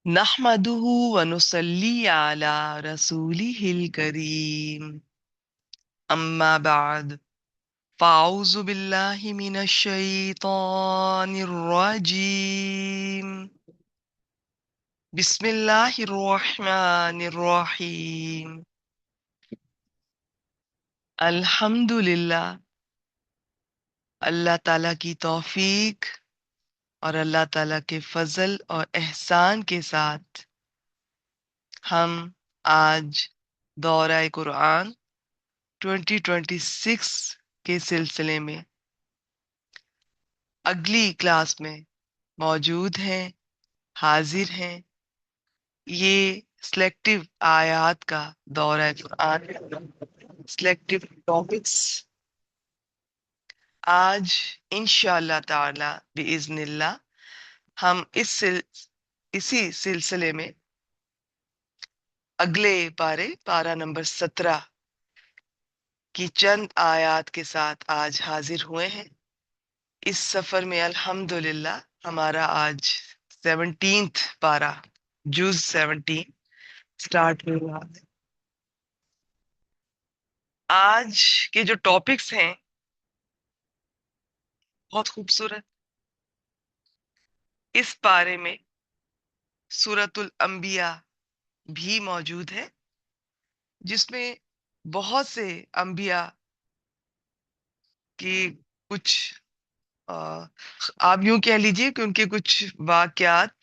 نحمده ونصلي على رسوله الكريم أما بعد فأعوذ بالله من الشيطان الرجيم بسم الله الرحمن الرحيم الحمد للہ اللہ تعالیٰ کی توفیق اور اللہ تعالیٰ کے فضل اور احسان کے ساتھ ہم آج دورہ قرآن 2026 کے سلسلے میں اگلی کلاس میں موجود ہیں، حاضر ہیں۔ یہ سلیکٹو آیات کا دورہ قرآن، سلیکٹو ٹاپکس۔ آج انشاءاللہ تعالی بإذن اللہ ہم اسی سلسلے میں اگلے پارہ نمبر 17 کی چند آیات کے ساتھ آج حاضر ہوئے ہیں۔ اس سفر میں الحمدللہ ہمارا آج 17th پارہ، جز 17 سٹارٹ ہو رہا ہے۔ آج کے جو ٹاپکس ہیں بہت خوبصورت۔ اس پارے میں سورۃ الانبیاء بھی موجود ہے، جس میں بہت سے انبیاء کی کچھ آپ یوں کہہ لیجئے کہ ان کے کچھ واقعات،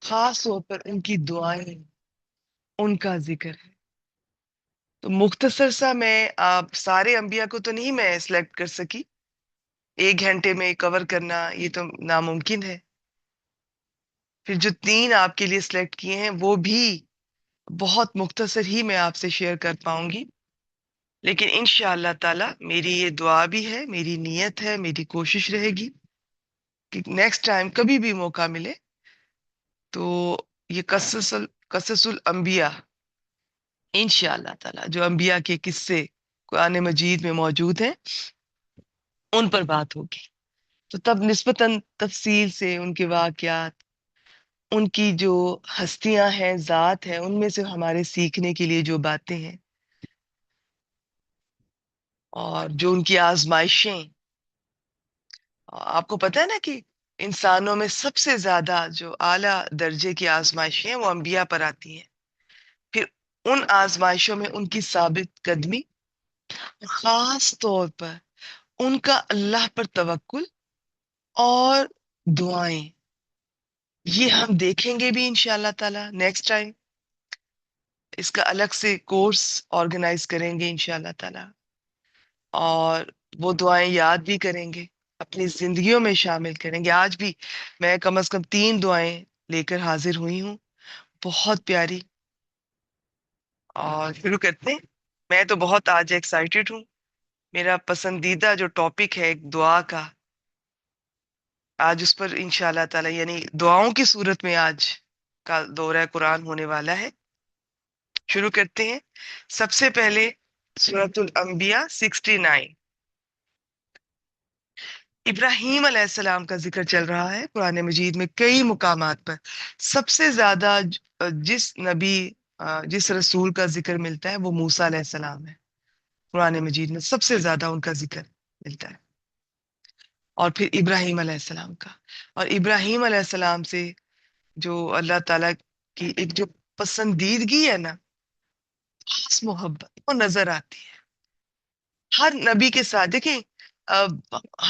خاص طور پر ان کی دعائیں، ان کا ذکر ہے۔ تو مختصر سا میں آپ سارے انبیاء کو تو نہیں میں سلیکٹ کر سکی، 1 گھنٹے میں کور کرنا یہ تو ناممکن ہے۔ پھر جو 3 آپ کے لیے سلیکٹ کیے ہیں وہ بھی بہت مختصر ہی میں آپ سے شیئر کر پاؤں گی، لیکن انشاءاللہ تعالی میری یہ دعا بھی ہے، میری نیت ہے، میری کوشش رہے گی کہ نیکسٹ ٹائم کبھی بھی موقع ملے تو یہ قصص الانبیاء، انشاءاللہ تعالی جو انبیاء کے قصے قرآن مجید میں موجود ہیں ان پر بات ہوگی، تو تب نسبتاً تفصیل سے ان کے واقعات، ان کی جو ہستیاں ہیں، ذات ہے، ان میں سے ہمارے سیکھنے کے لیے جو باتیں ہیں اور جو ان کی آزمائشیں۔ آپ کو پتہ ہے نا کہ انسانوں میں سب سے زیادہ جو اعلیٰ درجے کی آزمائشیں ہیں وہ انبیاء پر آتی ہیں۔ پھر ان آزمائشوں میں ان کی ثابت قدمی، خاص طور پر ان کا اللہ پر توکل اور دعائیں، یہ ہم دیکھیں گے بھی انشاءاللہ تعالی نیکسٹ ٹائم۔ اس کا الگ سے کورس آرگنائز کریں گے انشاءاللہ تعالی، اور وہ دعائیں یاد بھی کریں گے، اپنی زندگیوں میں شامل کریں گے۔ آج بھی میں کم از کم 3 دعائیں لے کر حاضر ہوئی ہوں، بہت پیاری، اور شروع کرتے ہیں۔ میں تو بہت آج ایکسائٹیڈ ہوں۔ میرا پسندیدہ جو ٹاپک ہے ایک دعا کا، آج اس پر انشاءاللہ تعالی یعنی دعاؤں کی صورت میں آج کا دورہ قرآن ہونے والا ہے۔ شروع کرتے ہیں۔ سب سے پہلے سورۃ الانبیاء 69، ابراہیم علیہ السلام کا ذکر چل رہا ہے قرآن مجید میں کئی مقامات پر۔ سب سے زیادہ جس نبی جس رسول کا ذکر ملتا ہے وہ موسیٰ علیہ السلام ہے، قرآن مجید میں سب سے زیادہ ان کا ذکر ملتا ہے، اور پھر ابراہیم علیہ السلام کا۔ اور ابراہیم علیہ السلام سے جو اللہ تعالیٰ کی ایک جو پسندیدگی ہے نا، خاص محبت وہ نظر آتی ہے ہر نبی کے ساتھ۔ دیکھیں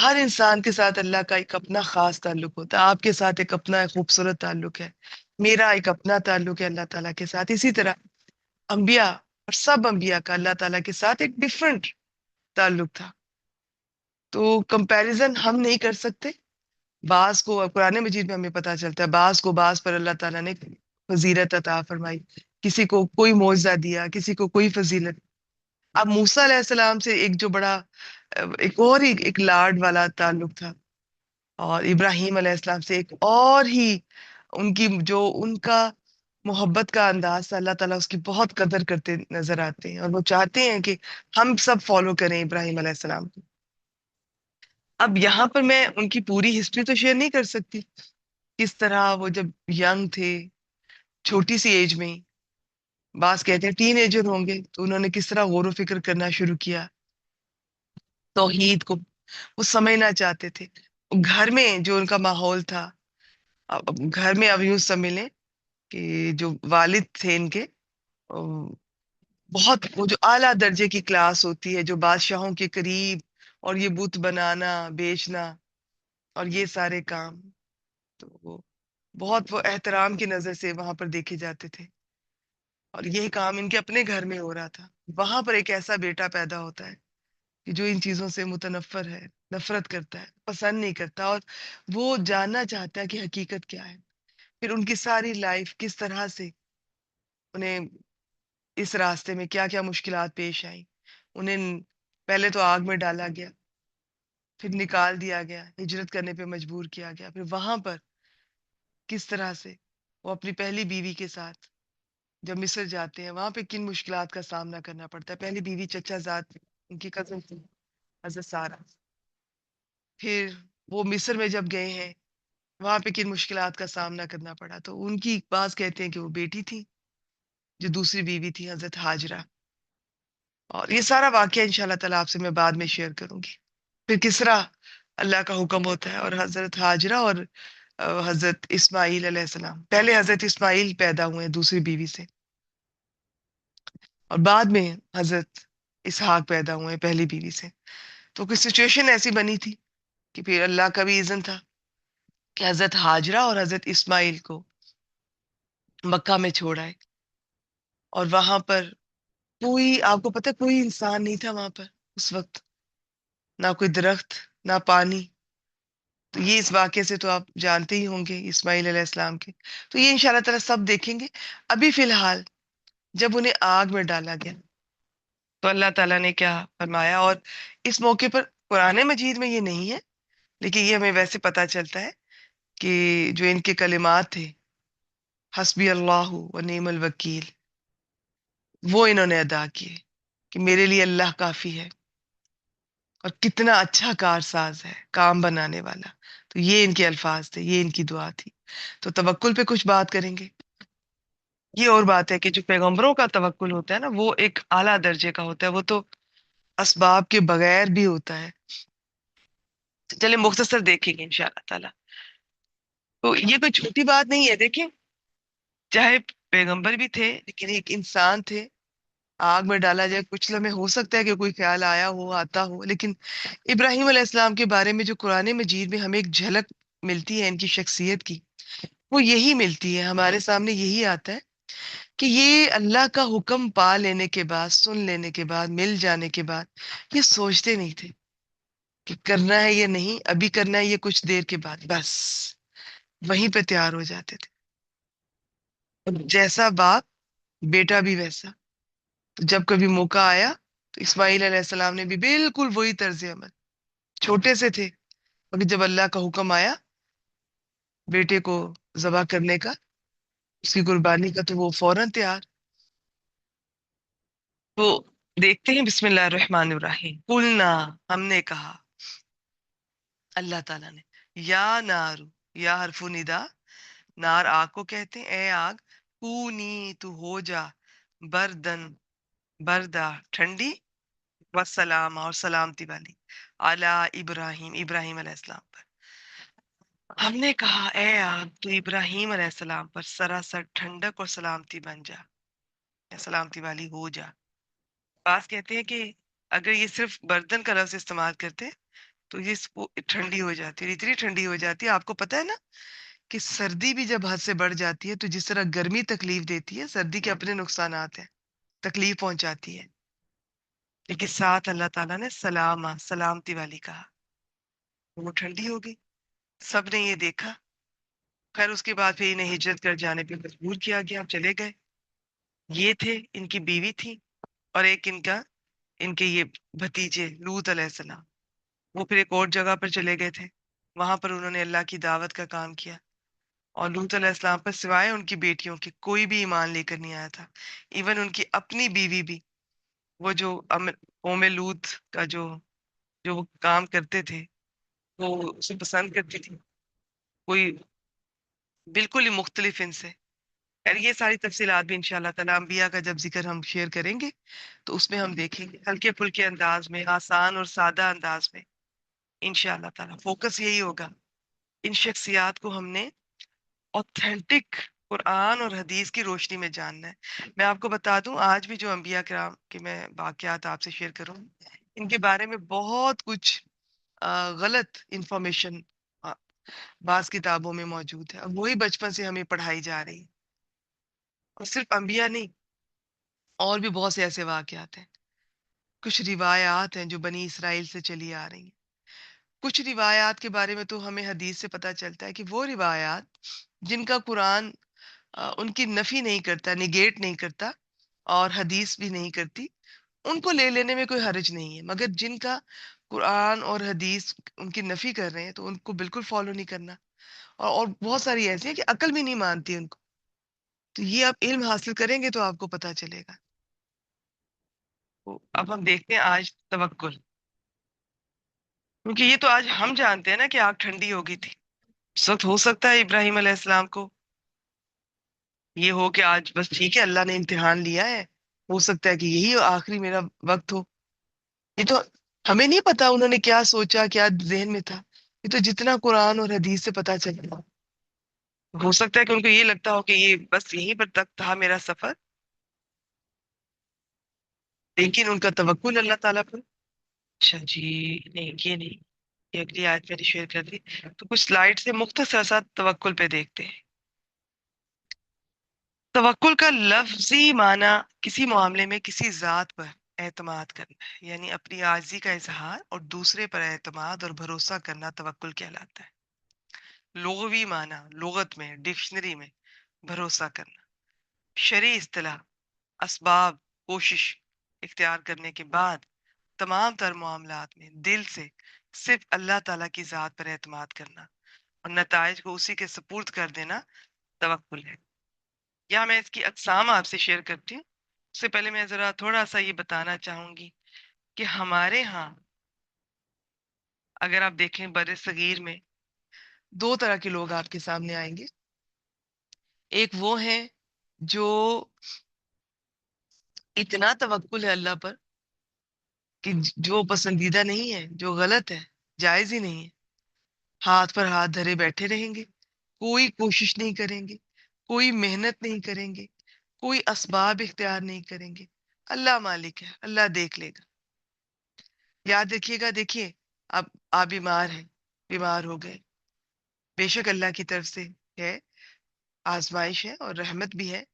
ہر انسان کے ساتھ اللہ کا ایک اپنا خاص تعلق ہوتا ہے، آپ کے ساتھ ایک اپنا خوبصورت تعلق ہے، میرا ایک اپنا تعلق ہے اللہ تعالیٰ کے ساتھ۔ اسی طرح انبیاء اور سب انبیاء کا اللہ تعالیٰ کے ساتھ ایک ڈیفرنٹ تعلق تھا، تو کمپیریزن ہم نہیں کر سکتے۔ بعض کو قرآن مجید میں ہمیں پتہ چلتا ہے بعض کو بعض پر اللہ تعالیٰ نے فضیلت عطا فرمائی، کسی کو کوئی معجزہ دیا، کسی کو کوئی فضیلت۔ اب موسیٰ علیہ السلام سے ایک جو بڑا ایک اور ہی ایک لاڈ والا تعلق تھا، اور ابراہیم علیہ السلام سے ایک اور ہی ان کی جو ان کا محبت کا انداز تھا، اللہ تعالیٰ اس کی بہت قدر کرتے نظر آتے ہیں، اور وہ چاہتے ہیں کہ ہم سب فالو کریں ابراہیم علیہ السلام کو۔ اب یہاں پر میں ان کی پوری ہسٹری تو شیئر نہیں کر سکتی، کس طرح وہ جب ینگ تھے، چھوٹی سی ایج میں ہی، بعض کہتے ہیں ٹین ایجر ہوں گے، تو انہوں نے کس طرح غور و فکر کرنا شروع کیا توحید کو، وہ سمجھنا چاہتے تھے۔ گھر میں جو ان کا ماحول تھا، اب گھر میں اب یوں سمجھ لیں کہ جو والد تھے ان کے، بہت وہ جو اعلیٰ درجے کی کلاس ہوتی ہے، جو بادشاہوں کے قریب، اور یہ بت بنانا، بیچنا، اور یہ سارے کام، تو وہ بہت وہ احترام کی نظر سے وہاں پر دیکھے جاتے تھے، اور یہی کام ان کے اپنے گھر میں ہو رہا تھا۔ وہاں پر ایک ایسا بیٹا پیدا ہوتا ہے کہ جو ان چیزوں سے متنفر ہے، نفرت کرتا ہے، پسند نہیں کرتا، اور وہ جاننا چاہتا ہے کہ حقیقت کیا ہے۔ پھر ان کی ساری لائف کس طرح سے انہیں اس راستے میں کیا کیا مشکلات پیش آئیں، انہیں پہلے تو آگ میں ڈالا گیا، پھر نکال دیا گیا، ہجرت کرنے پہ مجبور کیا گیا، پھر وہاں پر کس طرح سے وہ اپنی پہلی بیوی کے ساتھ جب مصر جاتے ہیں، وہاں پہ کن مشکلات کا سامنا کرنا پڑتا ہے۔ پہلی بیوی چچا زاد ان کی کزن تھی، حضرت سارہ۔ پھر وہ مصر میں جب گئے ہیں، وہاں پہ کن مشکلات کا سامنا کرنا پڑا، تو ان کی بعض کہتے ہیں کہ وہ بیٹی تھی، جو دوسری بیوی تھی حضرت ہاجرہ، اور یہ سارا واقعہ انشاءاللہ تعالیٰ آپ سے میں بعد میں شیئر کروں گی۔ پھر کس طرح اللہ کا حکم ہوتا ہے، اور حضرت ہاجرہ اور حضرت اسماعیل علیہ السلام، پہلے حضرت اسماعیل پیدا ہوئے ہیں دوسری بیوی سے، اور بعد میں حضرت اسحاق پیدا ہوئے ہیں پہلی بیوی سے۔ تو کوئی سچویشن ایسی بنی تھی کہ پھر اللہ کا بھی اذن تھا کہ حضرت ہاجرہ اور حضرت اسماعیل کو مکہ میں چھوڑ آئے، اور وہاں پر کوئی، آپ کو پتہ ہے، کوئی انسان نہیں تھا وہاں پر اس وقت، نہ کوئی درخت، نہ پانی۔ تو یہ اس واقعے سے تو آپ جانتے ہی ہوں گے اسماعیل علیہ السلام کے، تو یہ انشاءاللہ تعالیٰ سب دیکھیں گے۔ ابھی فی الحال جب انہیں آگ میں ڈالا گیا، تو اللہ تعالیٰ نے کیا فرمایا، اور اس موقع پر قرآن مجید میں یہ نہیں ہے، لیکن یہ ہمیں ویسے پتہ چلتا ہے کہ جو ان کے کلمات تھے، حسبی اللہ و نعم الوکیل، وہ انہوں نے ادا کیے کہ میرے لیے اللہ کافی ہے، اور کتنا اچھا کارساز ہے، کام بنانے والا۔ تو یہ ان کے الفاظ تھے، یہ ان کی دعا تھی۔ تو توکل پہ کچھ بات کریں گے۔ یہ اور بات ہے کہ جو پیغمبروں کا توکل ہوتا ہے نا، وہ ایک اعلیٰ درجے کا ہوتا ہے، وہ تو اسباب کے بغیر بھی ہوتا ہے۔ چلے مختصر دیکھیں گے انشاءاللہ تعالیٰ۔ تو یہ کوئی چھوٹی بات نہیں ہے، دیکھیں، چاہے پیغمبر بھی تھے لیکن ایک انسان تھے، آگ میں ڈالا جائے، کچھ لمحے ہو سکتا ہے کہ کوئی خیال آیا ہو، آتا ہو، لیکن ابراہیم علیہ السلام کے بارے میں جو قرآن مجید میں ہمیں ایک جھلک ملتی ہے ان کی شخصیت کی، وہ یہی ملتی ہے، ہمارے سامنے یہی آتا ہے کہ یہ اللہ کا حکم پا لینے کے بعد، سن لینے کے بعد، مل جانے کے بعد، یہ سوچتے نہیں تھے کہ کرنا ہے یا نہیں، ابھی کرنا ہے، یہ کچھ دیر کے بعد، بس وہیں پہ تیار ہو جاتے تھے۔ اور جیسا باپ، بیٹا بھی ویسا۔ تو جب کبھی موقع آیا تو اسماعیل علیہ السلام نے بھی بالکل وہی طرز عمل، چھوٹے سے تھے، ابھی جب اللہ کا حکم آیا بیٹے کو ذبح کرنے کا، اس کی قربانی کا، تو وہ فوراً تیار۔ تو دیکھتے ہیں، بسم اللہ الرحمن الرحیم، قلنا، ہم نے کہا، اللہ تعالیٰ نے، یا نارو، یا حرف ندا، نار آگ کو کہتے ہیں، اے آگ، کونی، تو ہو جا، بردن، بردا، ٹھنڈی، وسلام، اور سلامتی والی، علی ابراہیم، ابراہیم علیہ السلام پر۔ ہم نے کہا اے آگ، تو ابراہیم علیہ السلام پر سراسر ٹھنڈک اور سلامتی بن جا، یا سلامتی والی ہو جا۔ بعض کہتے ہیں کہ اگر یہ صرف برتن کا لفظ استعمال کرتے تو یہ ٹھنڈی ہو جاتی ہے، اتنی ٹھنڈی ہو جاتی ہے۔ آپ کو پتہ ہے نا کہ سردی بھی جب حد سے بڑھ جاتی ہے تو جس طرح گرمی تکلیف دیتی ہے، سردی کے اپنے نقصانات ہیں، تکلیف پہنچاتی ہے، لیکن ساتھ اللہ تعالیٰ نے سلامتی والی کہا، وہ ٹھنڈی ہوگی۔ سب نے یہ دیکھا، خیر اس کے بعد پھر انہیں ہجرت کر جانے پہ مجبور کیا گیا، اب چلے گئے۔ یہ تھے، ان کی بیوی تھی، اور ایک ان کے یہ بھتیجے لوط علیہ السلام، وہ پھر ایک اور جگہ پر چلے گئے تھے، وہاں پر انہوں نے اللہ کی دعوت کا کام کیا، اور لوط علیہ السلام پر سوائے ان کی بیٹیوں کے کوئی بھی ایمان لے کر نہیں آیا تھا۔ ایون ان کی اپنی بیوی بھی، وہ جو قوم لوط کا جو وہ کام کرتے تھے وہ اسے پسند کرتی تھی، کوئی بالکل ہی مختلف ان سے. خیر یہ ساری تفصیلات بھی انشاءاللہ تعالیٰ انبیاء کا جب ذکر ہم شیئر کریں گے تو اس میں ہم دیکھیں گے ہلکے پھلکے انداز میں، آسان اور سادہ انداز میں. انشاءاللہ تعالیٰ فوکس یہی ہوگا، ان شخصیات کو ہم نے اوتھینٹک قرآن اور حدیث کی روشنی میں جاننا ہے. میں آپ کو بتا دوں آج بھی جو انبیاء کرام کے میں واقعات آپ سے شیئر کروں، ان کے بارے میں بہت کچھ غلط انفارمیشن بعض کتابوں میں موجود ہے، اور وہی بچپن سے ہمیں پڑھائی جا رہی ہے. اور صرف انبیاء نہیں، اور بھی بہت سے ایسے واقعات ہیں. کچھ روایات ہیں جو بنی اسرائیل سے چلی آ رہی ہیں. کچھ روایات کے بارے میں تو ہمیں حدیث سے پتہ چلتا ہے کہ وہ روایات جن کا قرآن ان کی نفی نہیں کرتا، نگیٹ نہیں کرتا، اور حدیث بھی نہیں کرتی، ان کو لے لینے میں کوئی حرج نہیں ہے. مگر جن کا قرآن اور حدیث ان کی نفی کر رہے ہیں تو ان کو بالکل فالو نہیں کرنا. اور بہت ساری ایسی ہیں کہ عقل بھی نہیں مانتی ان کو. تو یہ آپ علم حاصل کریں گے تو آپ کو پتہ چلے گا. تو اب ہم دیکھتے ہیں آج توکل. کیونکہ یہ تو آج ہم جانتے ہیں نا کہ آگ ٹھنڈی ہو گئی تھی. اس وقت ہو سکتا ہے ابراہیم علیہ السلام کو یہ ہو کہ آج بس ٹھیک ہے اللہ نے امتحان لیا ہے، ہو سکتا ہے کہ یہی آخری میرا وقت ہو. یہ تو ہمیں نہیں پتا انہوں نے کیا سوچا، کیا ذہن میں تھا. یہ تو جتنا قرآن اور حدیث سے پتا چلتا، ہو سکتا ہے کہ ان کو یہ لگتا ہو کہ یہ بس یہیں پر تک تھا میرا سفر، لیکن ان کا توکل اللہ تعالیٰ پر. اچھا جی، نہیں یہ نہیں، یہ اگلی آیت میری شیئر کر دی. تو کچھ سلائڈ سے مختصر سا توکل پہ دیکھتے ہیں. توکل کا لفظی معنی کسی معاملے میں کسی ذات پر اعتماد کرنا ہے، یعنی اپنی عاجزی کا اظہار اور دوسرے پر اعتماد اور بھروسہ کرنا توکل کہلاتا ہے. لغوی معنی لغت میں ڈکشنری میں بھروسہ کرنا. شرعی اصطلاح اسباب کوشش اختیار کرنے کے بعد تمام تر معاملات میں دل سے صرف اللہ تعالیٰ کی ذات پر اعتماد کرنا اور نتائج کو اسی کے سپرد کر دینا توکل ہے. یا میں اس کی اقسام آپ سے شیئر کرتی ہوں. اس سے پہلے میں ذرا تھوڑا سا یہ بتانا چاہوں گی کہ ہمارے ہاں اگر آپ دیکھیں بر صغیر میں دو طرح کے لوگ آپ کے سامنے آئیں گے. ایک وہ ہیں جو اتنا توکل ہے اللہ پر کہ جو پسندیدہ نہیں ہے، جو غلط ہے، جائز ہی نہیں ہے، ہاتھ پر ہاتھ دھرے بیٹھے رہیں گے، کوئی کوشش نہیں کریں گے، کوئی محنت نہیں کریں گے، کوئی اسباب اختیار نہیں کریں گے. اللہ مالک ہے، اللہ دیکھ لے گا. یاد رکھیے گا. دیکھیے اب آپ بیمار ہیں، بیمار ہو گئے، بے شک اللہ کی طرف سے ہے، آزمائش ہے اور رحمت بھی ہے.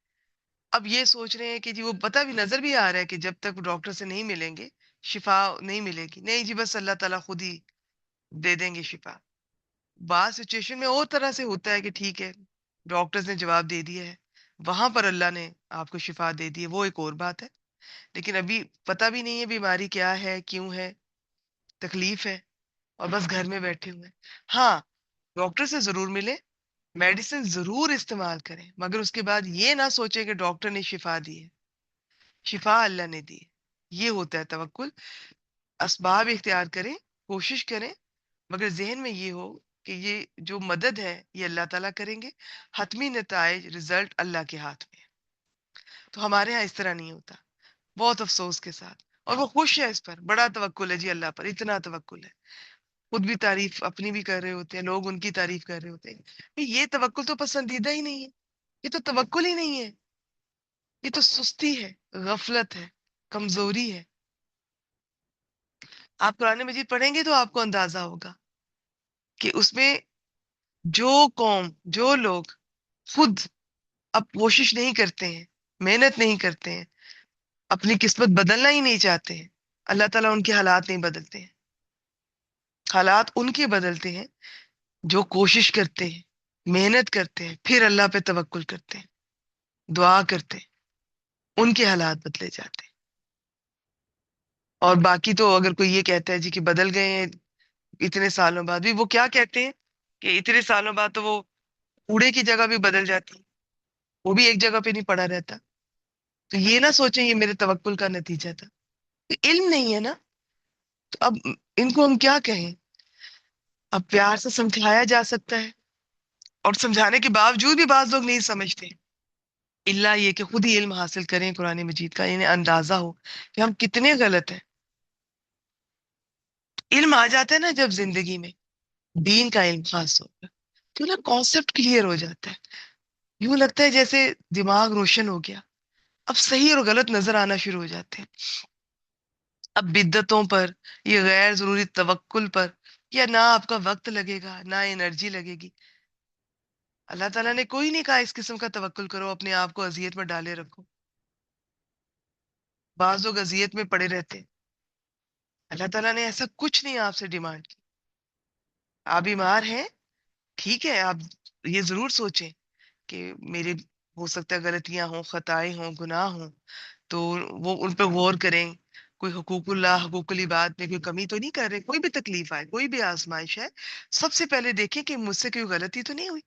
اب یہ سوچ رہے ہیں کہ جی وہ پتہ بھی نظر بھی آ رہا ہے کہ جب تک ڈاکٹر سے نہیں ملیں گے شفا نہیں ملے گی. نہیں جی، بس اللہ تعالیٰ خود ہی دے دیں گے شفا. بعض سچویشن میں اور طرح سے ہوتا ہے کہ ٹھیک ہے ڈاکٹرز نے جواب دے دیا ہے، وہاں پر اللہ نے آپ کو شفا دے دی ہے، وہ ایک اور بات ہے. لیکن ابھی پتہ بھی نہیں ہے بیماری کیا ہے، کیوں ہے، تکلیف ہے، اور بس گھر میں بیٹھے ہوئے. ہاں ڈاکٹر سے ضرور ملے، میڈیسن ضرور استعمال کریں، مگر اس کے بعد یہ نہ سوچیں کہ ڈاکٹر نے شفا دی ہے. شفا اللہ نے دی ہے. یہ ہوتا ہے توکل. اسباب اختیار کریں، کوشش کریں، مگر ذہن میں یہ ہو کہ یہ جو مدد ہے یہ اللہ تعالیٰ کریں گے، حتمی نتائج رزلٹ اللہ کے ہاتھ میں ہے. تو ہمارے ہاں اس طرح نہیں ہوتا، بہت افسوس کے ساتھ. اور وہ خوش ہے اس پر، بڑا توکل ہے جی اللہ پر، اتنا توکل ہے. خود بھی تعریف اپنی بھی کر رہے ہوتے ہیں، لوگ ان کی تعریف کر رہے ہوتے ہیں. یہ توکل تو پسندیدہ ہی نہیں ہے، یہ تو توکل ہی نہیں ہے، یہ تو سستی ہے، غفلت ہے، کمزوری ہے. آپ قرآن مجید پڑھیں گے تو آپ کو اندازہ ہوگا کہ اس میں جو قوم، جو لوگ خود اب کوشش نہیں کرتے ہیں، محنت نہیں کرتے ہیں، اپنی قسمت بدلنا ہی نہیں چاہتے ہیں، اللہ تعالیٰ ان کے حالات نہیں بدلتے ہیں. حالات ان کے بدلتے ہیں جو کوشش کرتے ہیں، محنت کرتے ہیں، پھر اللہ پہ توکل کرتے ہیں، دعا کرتے ہیں، ان کے حالات بدلے جاتے ہیں. اور باقی تو اگر کوئی یہ کہتا ہے جی کہ بدل گئے ہیں اتنے سالوں بعد بھی، وہ کیا کہتے ہیں کہ اتنے سالوں بعد تو وہ کوڑے کی جگہ بھی بدل جاتی، وہ بھی ایک جگہ پہ نہیں پڑا رہتا. تو یہ نہ سوچیں یہ میرے توکل کا نتیجہ تھا. تو علم نہیں ہے نا، تو اب ان کو ہم کیا کہیں. اب پیار سے سمجھایا جا سکتا ہے اور سمجھانے کے باوجود بھی بعض لوگ نہیں سمجھتے، الا یہ کہ خود ہی علم حاصل کریں قرآن مجید کا، انہیں اندازہ ہو کہ ہم کتنے غلط ہیں۔ علم آ جاتا ہے نا جب زندگی میں، دین کا علم خاص طور پر، تو نا کانسیپٹ کلیئر ہو جاتا ہے، یوں لگتا ہے جیسے دماغ روشن ہو گیا، اب صحیح اور غلط نظر آنا شروع ہو جاتے ہیں۔ اب بدعتوں پر، یہ غیر ضروری توکل پر، یا نہ آپ کا وقت لگے گا نہ انرجی لگے گی۔ اللہ تعالیٰ نے کوئی نہیں کہا اس قسم کا توکل کرو، اپنے آپ کو اذیت میں ڈالے رکھو۔ بعض لوگ اذیت میں پڑے رہتے ہیں، اللہ تعالیٰ نے ایسا کچھ نہیں آپ سے ڈیمانڈ کی۔ آپ بیمار ہیں، ٹھیک ہے، آپ یہ ضرور سوچیں کہ میرے ہو سکتا ہے غلطیاں ہوں، خطائیں ہوں، گناہ ہوں، تو وہ ان پہ غور کریں۔ کوئی حقوق اللہ، حقوق العباد میں کوئی کمی تو نہیں کر رہے، کوئی بھی تکلیف آئے، کوئی بھی آزمائش ہے، سب سے پہلے دیکھیں کہ مجھ سے کوئی غلطی تو نہیں ہوئی۔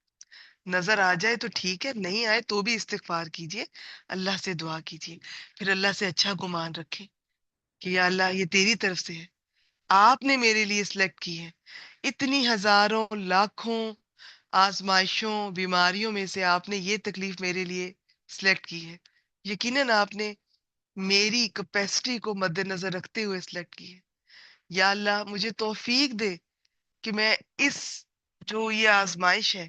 نظر آ جائے تو ٹھیک ہے، نہیں آئے تو بھی استغفار کیجئے، اللہ سے دعا کیجئے، پھر اللہ سے اچھا گمان رکھیں کہ یا اللہ یہ تیری طرف سے ہے، آپ نے میرے لیے سلیکٹ کی ہے، اتنی ہزاروں لاکھوں آزمائشوں بیماریوں میں سے آپ نے یہ تکلیف میرے لیے سلیکٹ کی ہے، یقیناً آپ نے میری کیپیسٹی کو مد نظر رکھتے ہوئے سلیکٹ کی ہے۔ یا اللہ مجھے توفیق دے کہ میں اس جو یہ آزمائش ہے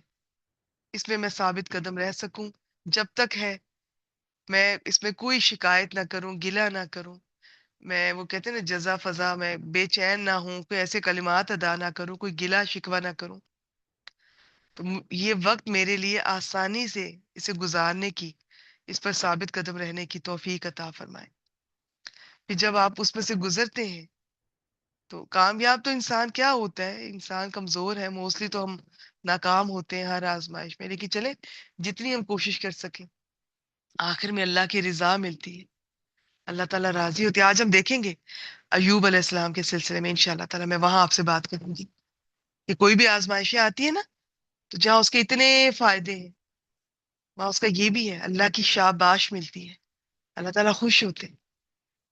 اس میں میں ثابت قدم رہ سکوں، جب تک ہے میں اس میں کوئی شکایت نہ کروں، گلہ نہ کروں، میں وہ کہتے ہیں نا جزا فضا میں بے چین نہ ہوں، کوئی ایسے کلمات ادا نہ کروں، کوئی گلہ شکوہ نہ کروں، تو یہ وقت میرے لیے آسانی سے اسے گزارنے کی، اس پر ثابت قدم رہنے کی توفیق عطا فرمائے۔ پھر جب آپ اس میں سے گزرتے ہیں تو کامیاب تو انسان کیا ہوتا ہے، انسان کمزور ہے، موسٹلی تو ہم ناکام ہوتے ہیں ہر آزمائش میں، لیکن چلے جتنی ہم کوشش کر سکیں آخر میں اللہ کی رضا ملتی ہے، اللہ تعالیٰ راضی ہوتے ہیں۔ آج ہم دیکھیں گے ایوب علیہ السلام کے سلسلے میں، انشاءاللہ تعالیٰ میں وہاں آپ سے بات کروں گی کہ کوئی بھی آزمائشیں آتی ہیں نا، تو جہاں اس کے اتنے فائدے ہیں وہاں اس کا یہ بھی ہے، اللہ کی شاباش ملتی ہے، اللہ تعالیٰ خوش ہوتے ہیں،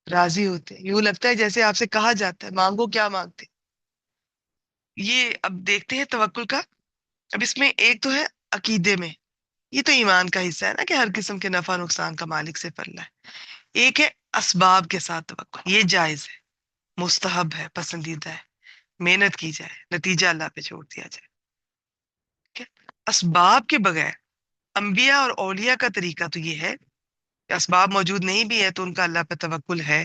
راضی ہوتے ہیں، یوں لگتا ہے جیسے آپ سے کہا جاتا ہے مانگو کیا مانگتے۔ یہ اب دیکھتے ہیں توکل کا، اب اس میں ایک تو ہے عقیدے میں، یہ تو ایمان کا حصہ ہے نا کہ ہر قسم کے نفع نقصان کا مالک سے اللہ ہے۔ ایک ہے اسباب کے ساتھ توکل، یہ جائز ہے، مستحب ہے، پسندیدہ ہے، محنت کی جائے، نتیجہ اللہ پہ چھوڑ دیا جائے، ٹھیک ہے؟ اسباب کے بغیر انبیاء اور اولیاء کا طریقہ تو یہ ہے کہ اسباب موجود نہیں بھی ہے تو ان کا اللہ پہ توکل ہے،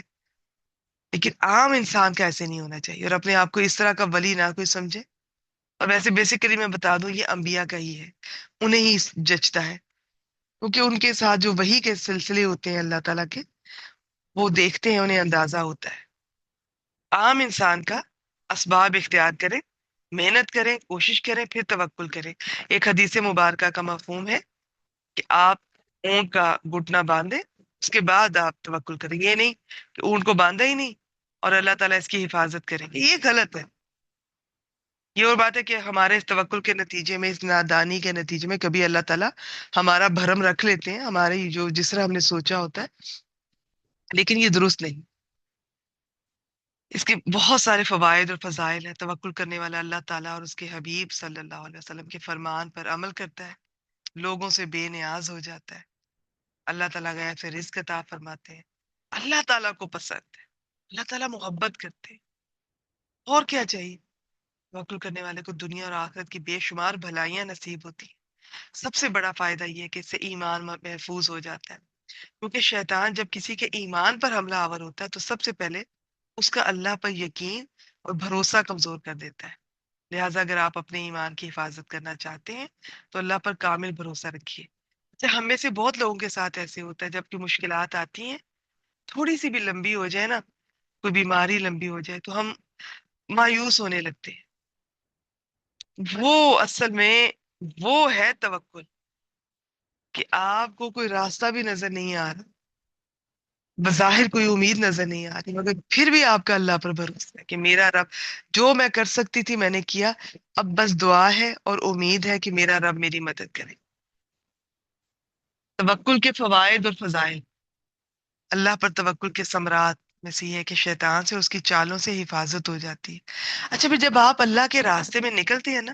لیکن عام انسان کا ایسے نہیں ہونا چاہیے، اور اپنے آپ کو اس طرح کا ولی نہ کوئی سمجھے۔ اور ویسے بیسیکلی میں بتا دوں یہ انبیاء کا ہی ہے، انہیں ہی جچتا ہے، کیونکہ ان کے ساتھ جو وحی کے سلسلے ہوتے ہیں اللہ تعالیٰ کے، وہ دیکھتے ہیں، انہیں اندازہ ہوتا ہے۔ عام انسان کا اسباب اختیار کرے، محنت کریں، کوشش کریں، پھر توکل کریں۔ ایک حدیث مبارکہ کا مفہوم ہے کہ آپ اونٹ کا گھٹنا باندھیں، اس کے بعد آپ توکل کریں، یہ نہیں کہ اونٹ کو باندھا ہی نہیں اور اللہ تعالیٰ اس کی حفاظت کریں گے، یہ غلط ہے۔ یہ اور بات ہے کہ ہمارے اس توکل کے نتیجے میں، اس نادانی کے نتیجے میں کبھی اللہ تعالیٰ ہمارا بھرم رکھ لیتے ہیں، ہمارے جو جس طرح ہم نے سوچا ہوتا ہے، لیکن یہ درست نہیں۔ اس کے بہت سارے فوائد اور فضائل ہیں۔ توکل کرنے والا اللہ تعالیٰ اور اس کے حبیب صلی اللہ علیہ وسلم کے فرمان پر عمل کرتا ہے، لوگوں سے بے نیاز ہو جاتا ہے، اللہ تعالیٰ غیب سے رزق عطا فرماتے ہیں، اللہ تعالیٰ کو پسند ہے، اللہ تعالیٰ محبت کرتے ہیں، اور کیا چاہیے؟ توکل کرنے والے کو دنیا اور آخرت کی بے شمار بھلائیاں نصیب ہوتی ہیں۔ سب سے بڑا فائدہ یہ ہے کہ اس سے ایمان محفوظ ہو جاتا ہے، کیونکہ شیطان جب کسی کے ایمان پر حملہ آور ہوتا ہے تو سب سے پہلے اس کا اللہ پر یقین اور بھروسہ کمزور کر دیتا ہے۔ لہٰذا اگر آپ اپنے ایمان کی حفاظت کرنا چاہتے ہیں تو اللہ پر کامل بھروسہ رکھیے۔ اچھا، ہم میں سے بہت لوگوں کے ساتھ ایسے ہوتا ہے جب کہ مشکلات آتی ہیں، تھوڑی سی بھی لمبی ہو جائے نا، کوئی بیماری لمبی ہو جائے تو ہم مایوس ہونے لگتے ہیں۔ وہ اصل میں وہ ہے توکل کہ آپ کو کوئی راستہ بھی نظر نہیں آ رہا، بظاہر کوئی امید نظر نہیں آ رہی، مگر پھر بھی آپ کا اللہ پر بھروسہ ہے کہ میرا رب جو میں کر سکتی تھی میں نے کیا، اب بس دعا ہے اور امید ہے کہ میرا رب میری مدد کرے۔ توکل کے فوائد اور فضائل، اللہ پر توکل کے ثمرات میں سے یہ ہے کہ شیطان سے، اس کی چالوں سے حفاظت ہو جاتی ہے۔ اچھا، پھر جب آپ اللہ کے راستے میں نکلتے ہیں نا،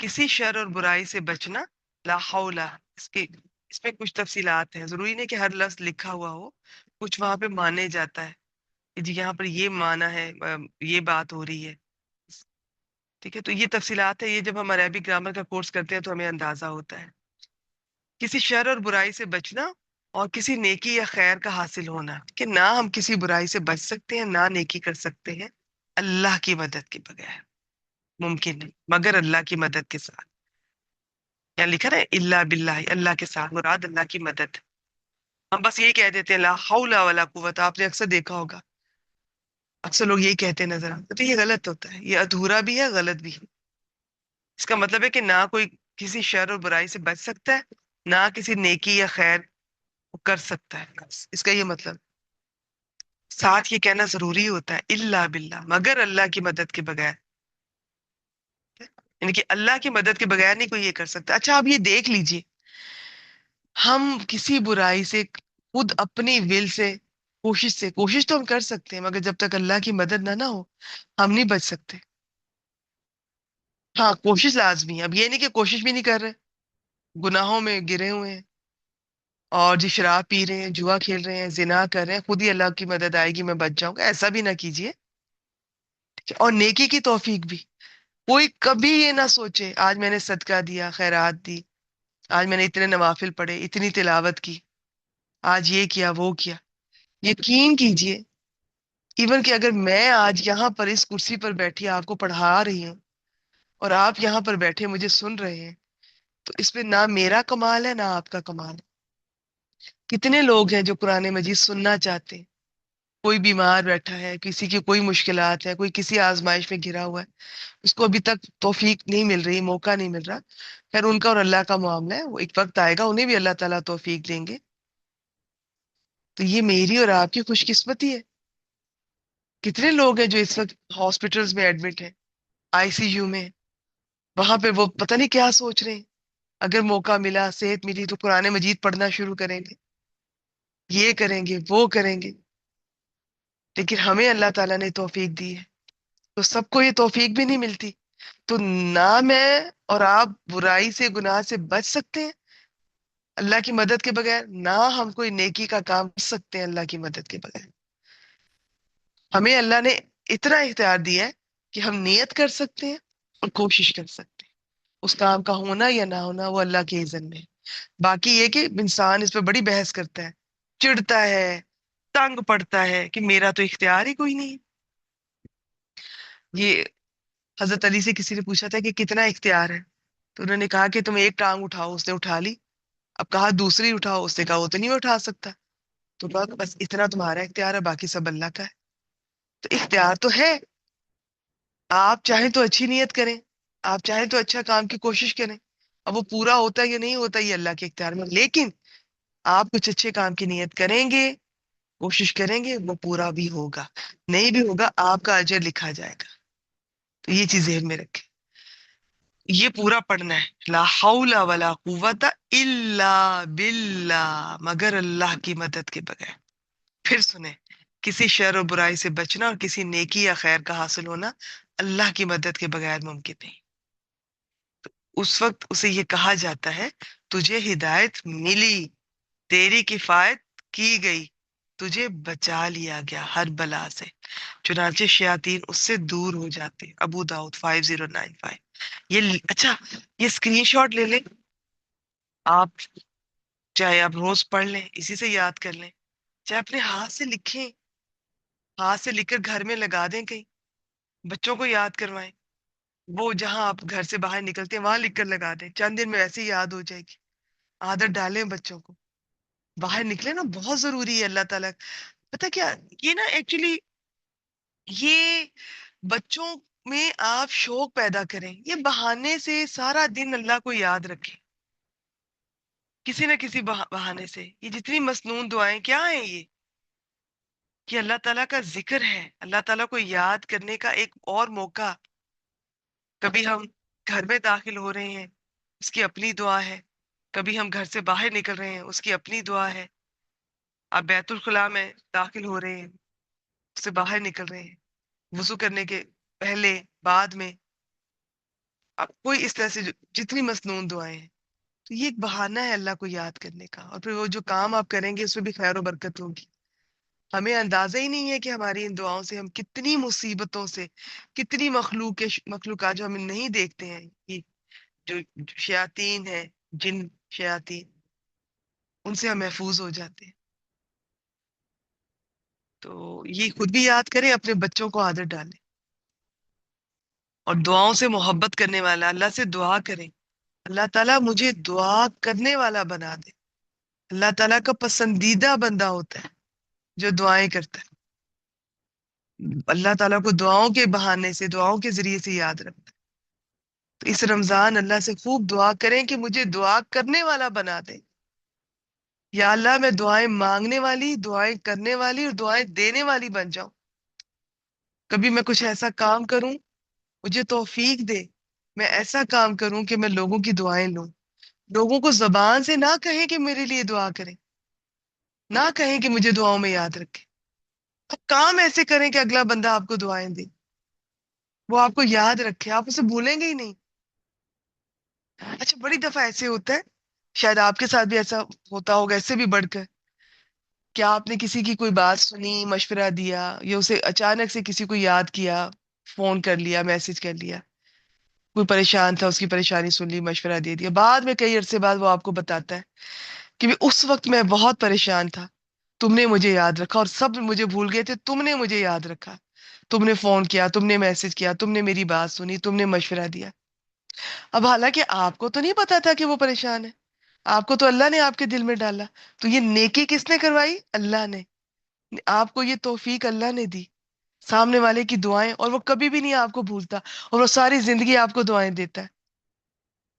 کسی شر اور برائی سے بچنا، لا حول، اس کے اس میں کچھ تفصیلات ہیں، ضروری نہیں کہ ہر لفظ لکھا ہوا ہو، کچھ وہاں پہ مانے جاتا ہے کہ جی یہاں پر یہ مانا ہے، یہ بات ہو رہی ہے، ٹھیک ہے؟ تو یہ تفصیلات ہے، یہ جب ہم عربی گرامر کا کورس کرتے ہیں تو ہمیں اندازہ ہوتا ہے۔ کسی شر اور برائی سے بچنا اور کسی نیکی یا خیر کا حاصل ہونا، کہ نہ ہم کسی برائی سے بچ سکتے ہیں نہ نیکی کر سکتے ہیں اللہ کی مدد کے بغیر، ممکن نہیں مگر اللہ کی مدد کے ساتھ۔ یہاں لکھا ہے اللہ باللہ، اللہ کے ساتھ مراد اللہ کی مدد۔ ہم بس یہی کہہ دیتے ہیں لا حول ولا قوت، آپ نے اکثر دیکھا ہوگا، اکثر لوگ یہی کہتے نظر آتے، تو یہ غلط ہوتا ہے، یہ ادھورا بھی ہے، غلط بھی ہے۔ اس کا مطلب ہے کہ نہ کوئی کسی شر اور برائی سے بچ سکتا ہے نہ کسی نیکی یا خیر وہ کر سکتا ہے، بس اس کا یہ مطلب۔ ساتھ یہ کہنا ضروری ہوتا ہے اللہ باللہ، مگر اللہ کی مدد کے بغیر، یعنی کہ اللہ کی مدد کے بغیر نہیں کوئی یہ کر سکتا۔ اچھا آپ یہ دیکھ لیجئے، ہم کسی برائی سے خود اپنی ول سے، کوشش تو ہم کر سکتے ہیں، مگر جب تک اللہ کی مدد نہ ہو ہم نہیں بچ سکتے۔ ہاں کوشش لازمی ہے، اب یہ نہیں کہ کوشش بھی نہیں کر رہے، گناہوں میں گرے ہوئے ہیں اور جی شراب پی رہے ہیں، جوا کھیل رہے ہیں، زنا کر رہے ہیں، خود ہی اللہ کی مدد آئے گی میں بچ جاؤں گا، ایسا بھی نہ کیجیے۔ اور نیکی کی توفیق بھی، کوئی کبھی یہ نہ سوچے آج میں نے صدقہ دیا، خیرات دی، آج میں نے اتنے نوافل پڑھے، اتنی تلاوت کی، آج یہ کیا وہ کیا۔ یقین کیجئے ایون کہ اگر میں آج یہاں پر اس کرسی پر بیٹھی آپ کو پڑھا رہی ہوں اور آپ یہاں پر بیٹھے مجھے سن رہے ہیں، تو اس میں نہ میرا کمال ہے نہ آپ کا کمال ہے۔ کتنے لوگ ہیں جو قرآن مجید سننا چاہتے ہیں، کوئی بیمار بیٹھا ہے، کسی کی کوئی مشکلات ہے، کوئی کسی آزمائش میں گھرا ہوا ہے، اس کو ابھی تک توفیق نہیں مل رہی، موقع نہیں مل رہا، خیر ان کا اور اللہ کا معاملہ ہے، وہ ایک وقت آئے گا انہیں بھی اللہ تعالیٰ توفیق دیں گے۔ تو یہ میری اور آپ کی خوش قسمتی ہے۔ کتنے لوگ ہیں جو اس وقت ہاسپٹلز میں ایڈمٹ ہیں، آئی سی یو میں، وہاں پہ وہ پتہ نہیں کیا سوچ رہے ہیں، اگر موقع ملا، صحت ملی تو قرآن مجید پڑھنا شروع کریں گے، یہ کریں گے وہ کریں گے، لیکن ہمیں اللہ تعالیٰ نے توفیق دی ہے، تو سب کو یہ توفیق بھی نہیں ملتی۔ تو نہ میں اور آپ برائی سے، گناہ سے بچ سکتے ہیں اللہ کی مدد کے بغیر، نہ ہم کوئی نیکی کا کام کر سکتے ہیں اللہ کی مدد کے بغیر۔ ہمیں اللہ نے اتنا اختیار دیا ہے کہ ہم نیت کر سکتے ہیں اور کوشش کر سکتے ہیں، اس کام کا ہونا یا نہ ہونا وہ اللہ کے اذن میں ہے۔ باقی یہ کہ انسان اس پہ بڑی بحث کرتا ہے، چڑھتا ہے، تنگ پڑتا ہے کہ میرا تو اختیار ہی کوئی نہیں ہے۔ یہ حضرت علی سے کسی نے پوچھا تھا کہ کتنا اختیار ہے، تو انہوں نے کہا کہ تم ایک ٹانگ اٹھاؤ، اس نے اٹھا لی، اب کہا دوسری اٹھاؤ، اس نے کہا وہ تو نہیں اٹھا سکتا، تو کہا بس اتنا تمہارا اختیار ہے، باقی سب اللہ کا ہے۔ تو اختیار تو ہے، آپ چاہیں تو اچھی نیت کریں، آپ چاہیں تو اچھا کام کی کوشش کریں، اب وہ پورا ہوتا ہے یا نہیں ہوتا یہ اللہ کے اختیار میں، لیکن آپ کچھ اچھے کام کی نیت کریں گے، کوشش کریں گے، وہ پورا بھی ہوگا، نہیں بھی ہوگا آپ کا اجر لکھا جائے گا۔ تو یہ چیز ذہن میں رکھیں، یہ پورا پڑھنا ہے، لا حول ولا قوت الا باللہ، مگر اللہ کی مدد کے بغیر۔ پھر سنیں، کسی شر و برائی سے بچنا اور کسی نیکی یا خیر کا حاصل ہونا اللہ کی مدد کے بغیر ممکن نہیں۔ اس وقت اسے یہ کہا جاتا ہے تجھے ہدایت ملی، تیری کفایت کی گئی، تجھے بچا لیا گیا ہر بلا سے، چنانچہ شیاطین اس سے دور ہو جاتے۔ ابو داؤد 5095۔ اچھا یہ اسکرین شاٹ لے لیں آپ، چاہے آپ روز پڑھ لیں، اسی سے یاد کر لیں، چاہے اپنے ہاتھ سے لکھیں، ہاتھ سے لکھ کر گھر میں لگا دیں، کہیں بچوں کو یاد کروائیں، وہ جہاں آپ گھر سے باہر نکلتے ہیں وہاں لکھ کر لگا دیں، چند دن میں ایسے ہی یاد ہو جائے گی۔ عادت ڈالیں بچوں کو، باہر نکلے نا، بہت ضروری ہے اللہ تعالیٰ۔ پتہ کیا، یہ نا ایکچولی یہ بچوں میں آپ شوق پیدا کریں، یہ بہانے سے سارا دن اللہ کو یاد رکھیں، کسی نہ کسی بہانے سے۔ یہ جتنی مسنون دعائیں کیا ہیں، یہ اللہ تعالیٰ کا ذکر ہے، اللہ تعالیٰ کو یاد کرنے کا ایک اور موقع۔ کبھی ہم گھر میں داخل ہو رہے ہیں، اس کی اپنی دعا ہے، کبھی ہم گھر سے باہر نکل رہے ہیں، اس کی اپنی دعا ہے، آپ بیت الخلاء میں داخل ہو رہے ہیں، اس سے باہر نکل رہے ہیں، وضو کرنے کے پہلے بعد میں، اب کوئی اس طرح سے جتنی مسنون دعائیں ہیں، تو یہ ایک بہانہ ہے اللہ کو یاد کرنے کا، اور پھر وہ جو کام آپ کریں گے اس میں بھی خیر و برکت ہوگی۔ ہمیں اندازہ ہی نہیں ہے کہ ہماری ان دعاؤں سے ہم کتنی مصیبتوں سے، کتنی مخلوقات جو ہم نہیں دیکھتے ہیں، یہ جو شیاطین ہیں، جن شیاطین، ان سے ہم محفوظ ہو جاتے ہیں۔ تو یہ خود بھی یاد کریں، اپنے بچوں کو عادت ڈالیں، اور دعاؤں سے محبت کرنے والا، اللہ سے دعا کریں، اللہ تعالیٰ مجھے دعا کرنے والا بنا دے۔ اللہ تعالیٰ کا پسندیدہ بندہ ہوتا ہے جو دعائیں کرتا ہے، اللہ تعالیٰ کو دعاؤں کے بہانے سے، دعاؤں کے ذریعے سے یاد رکھتا ہے۔ تو اس رمضان اللہ سے خوب دعا کریں کہ مجھے دعا کرنے والا بنا دے۔ یا اللہ میں دعائیں مانگنے والی، دعائیں کرنے والی اور دعائیں دینے والی بن جاؤں۔ کبھی میں کچھ ایسا کام کروں، مجھے توفیق دے، میں ایسا کام کروں کہ میں لوگوں کی دعائیں لوں، لوگوں کو زبان سے نہ کہیں کہ میرے لیے دعا کریں، نہ کہیں کہ مجھے دعاؤں میں یاد رکھیں، آپ کام ایسے کریں کہ اگلا بندہ آپ کو دعائیں دے، وہ آپ کو یاد رکھے، آپ اسے بھولیں گے ہی نہیں۔ اچھا، بڑی دفعہ ایسے ہوتا ہے، شاید آپ کے ساتھ بھی ایسا ہوتا ہوگا اس سے بھی بڑھ کر، کیا آپ نے کسی کی کوئی بات سنی، مشورہ دیا، یا اسے اچانک سے کسی کو یاد کیا، فون کر لیا، میسج کر لیا، کوئی پریشان تھا، اس کی پریشانی سن لی، مشورہ دے دیا، بعد میں کئی عرصے بعد وہ آپ کو بتاتا ہے کہ بھی اس وقت میں بہت پریشان تھا، تم نے مجھے یاد رکھا، اور سب مجھے بھول گئے تھے، تم نے مجھے یاد رکھا، تم نے فون کیا، تم نے میسج کیا، تم نے میری بات سنی، تم نے مشورہ دیا۔ اب حالانکہ آپ کو تو نہیں پتا تھا کہ وہ پریشان ہے، آپ کو تو اللہ نے آپ کے دل میں ڈالا، تو یہ نیکی کس نے کروائی؟ اللہ نے، آپ کو یہ توفیق اللہ نے دی، سامنے والے کی دعائیں، اور وہ کبھی بھی نہیں آپ کو بھولتا، اور وہ ساری زندگی آپ کو دعائیں دیتا ہے۔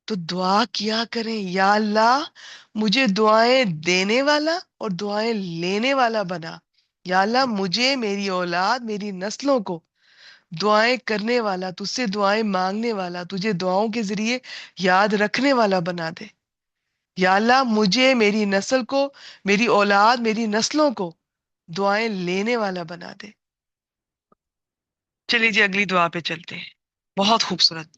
تو دعا کیا کریں، یا اللہ مجھے دعائیں دینے والا اور دعائیں لینے والا بنا، یا اللہ مجھے، میری اولاد، میری نسلوں کو دعائیں کرنے والا، تجھ سے دعائیں مانگنے والا، تجھے دعاؤں کے ذریعے یاد رکھنے والا بنا دے۔ یا اللہ مجھے، میری نسل کو، میری اولاد، میری نسلوں کو دعائیں لینے والا بنا دے۔ چلیے جی اگلی دعا پہ چلتے ہیں، بہت خوبصورت۔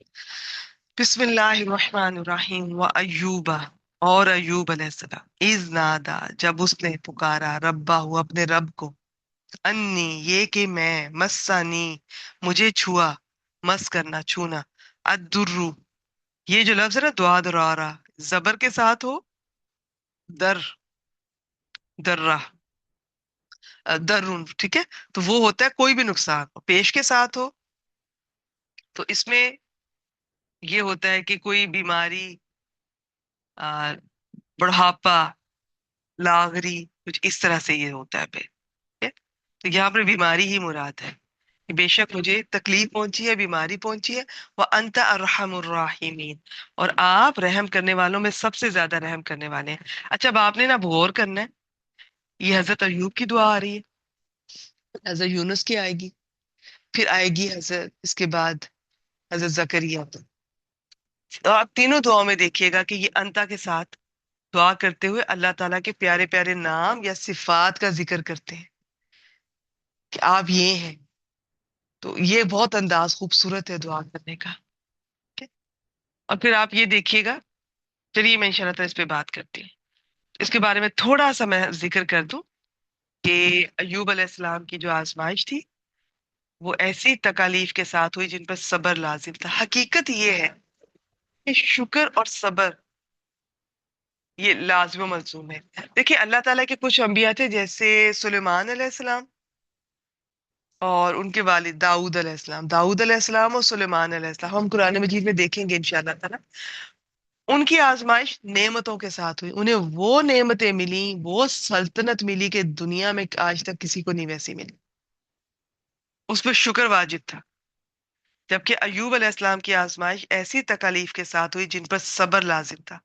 بسم اللہ الرحمن الرحیم۔ و ایوبا، اور ایوب علیہ السلام، اذ نادا، جب اس نے پکارا، ربا ہوا، اپنے رب کو، انی، یہ کہ میں، مسانی، مجھے چھوا، مس کرنا، چھونا، ادرو، یہ جو لفظ ہے نا دعا درارا، زبر کے ساتھ ہو، در، درہ، درون، ٹھیک ہے، تو وہ ہوتا ہے کوئی بھی نقصان، پیش کے ساتھ ہو تو اس میں یہ ہوتا ہے کہ کوئی بیماری، آ، بڑھاپا، لاغری، کچھ اس طرح سے یہ ہوتا ہے پہ، ٹھیک ہے؟ تو یہاں پر بیماری ہی مراد ہے کہ بے شک مجھے تکلیف پہنچی ہے، بیماری پہنچی ہے، وَأَنْتَ أَرْحَمُ الرَّاحِمِينَ، اور آپ رحم کرنے والوں میں سب سے زیادہ رحم کرنے والے ہیں۔ اچھا، اب آپ نے نا غور کرنا ہے، یہ حضرت ایوب کی دعا آ رہی ہے، حضرت یونس کی آئے گی، پھر آئے گی حضرت، اس کے بعد حضرت زکریا پر۔ تو آپ تینوں دعاؤں میں دیکھیے گا کہ یہ انتا کے ساتھ دعا کرتے ہوئے اللہ تعالیٰ کے پیارے پیارے نام یا صفات کا ذکر کرتے ہیں کہ آپ یہ ہیں۔ تو یہ بہت انداز خوبصورت ہے دعا کرنے کا، ٹھیک ہے؟ اور پھر آپ یہ دیکھیے گا، چلیے میں انشاءاللہ تعالیٰ اس پہ بات کرتی ہوں، اس کے بارے میں تھوڑا سا میں ذکر کر دوں کہ ایوب علیہ السلام کی جو آزمائش تھی وہ ایسی تکالیف کے ساتھ ہوئی جن پر صبر لازم تھا۔ حقیقت یہ ہے کہ شکر اور صبر یہ لازم و ملزوم ہے۔ دیکھیں اللہ تعالیٰ کے کچھ انبیاء تھے جیسے سلیمان علیہ السلام اور ان کے والد داؤد علیہ السلام، داؤد علیہ السلام اور سلیمان علیہ السلام ہم قرآن مجید میں دیکھیں گے انشاءاللہ تعالیٰ۔ ان کی آزمائش نعمتوں کے ساتھ ہوئی، انہیں وہ نعمتیں ملی، وہ سلطنت ملی کہ دنیا میں آج تک کسی کو نہیں ویسی ملی، اس پہ شکر واجب تھا۔ جبکہ ایوب علیہ السلام کی آزمائش ایسی تکالیف کے ساتھ ہوئی جن پر صبر لازم تھا۔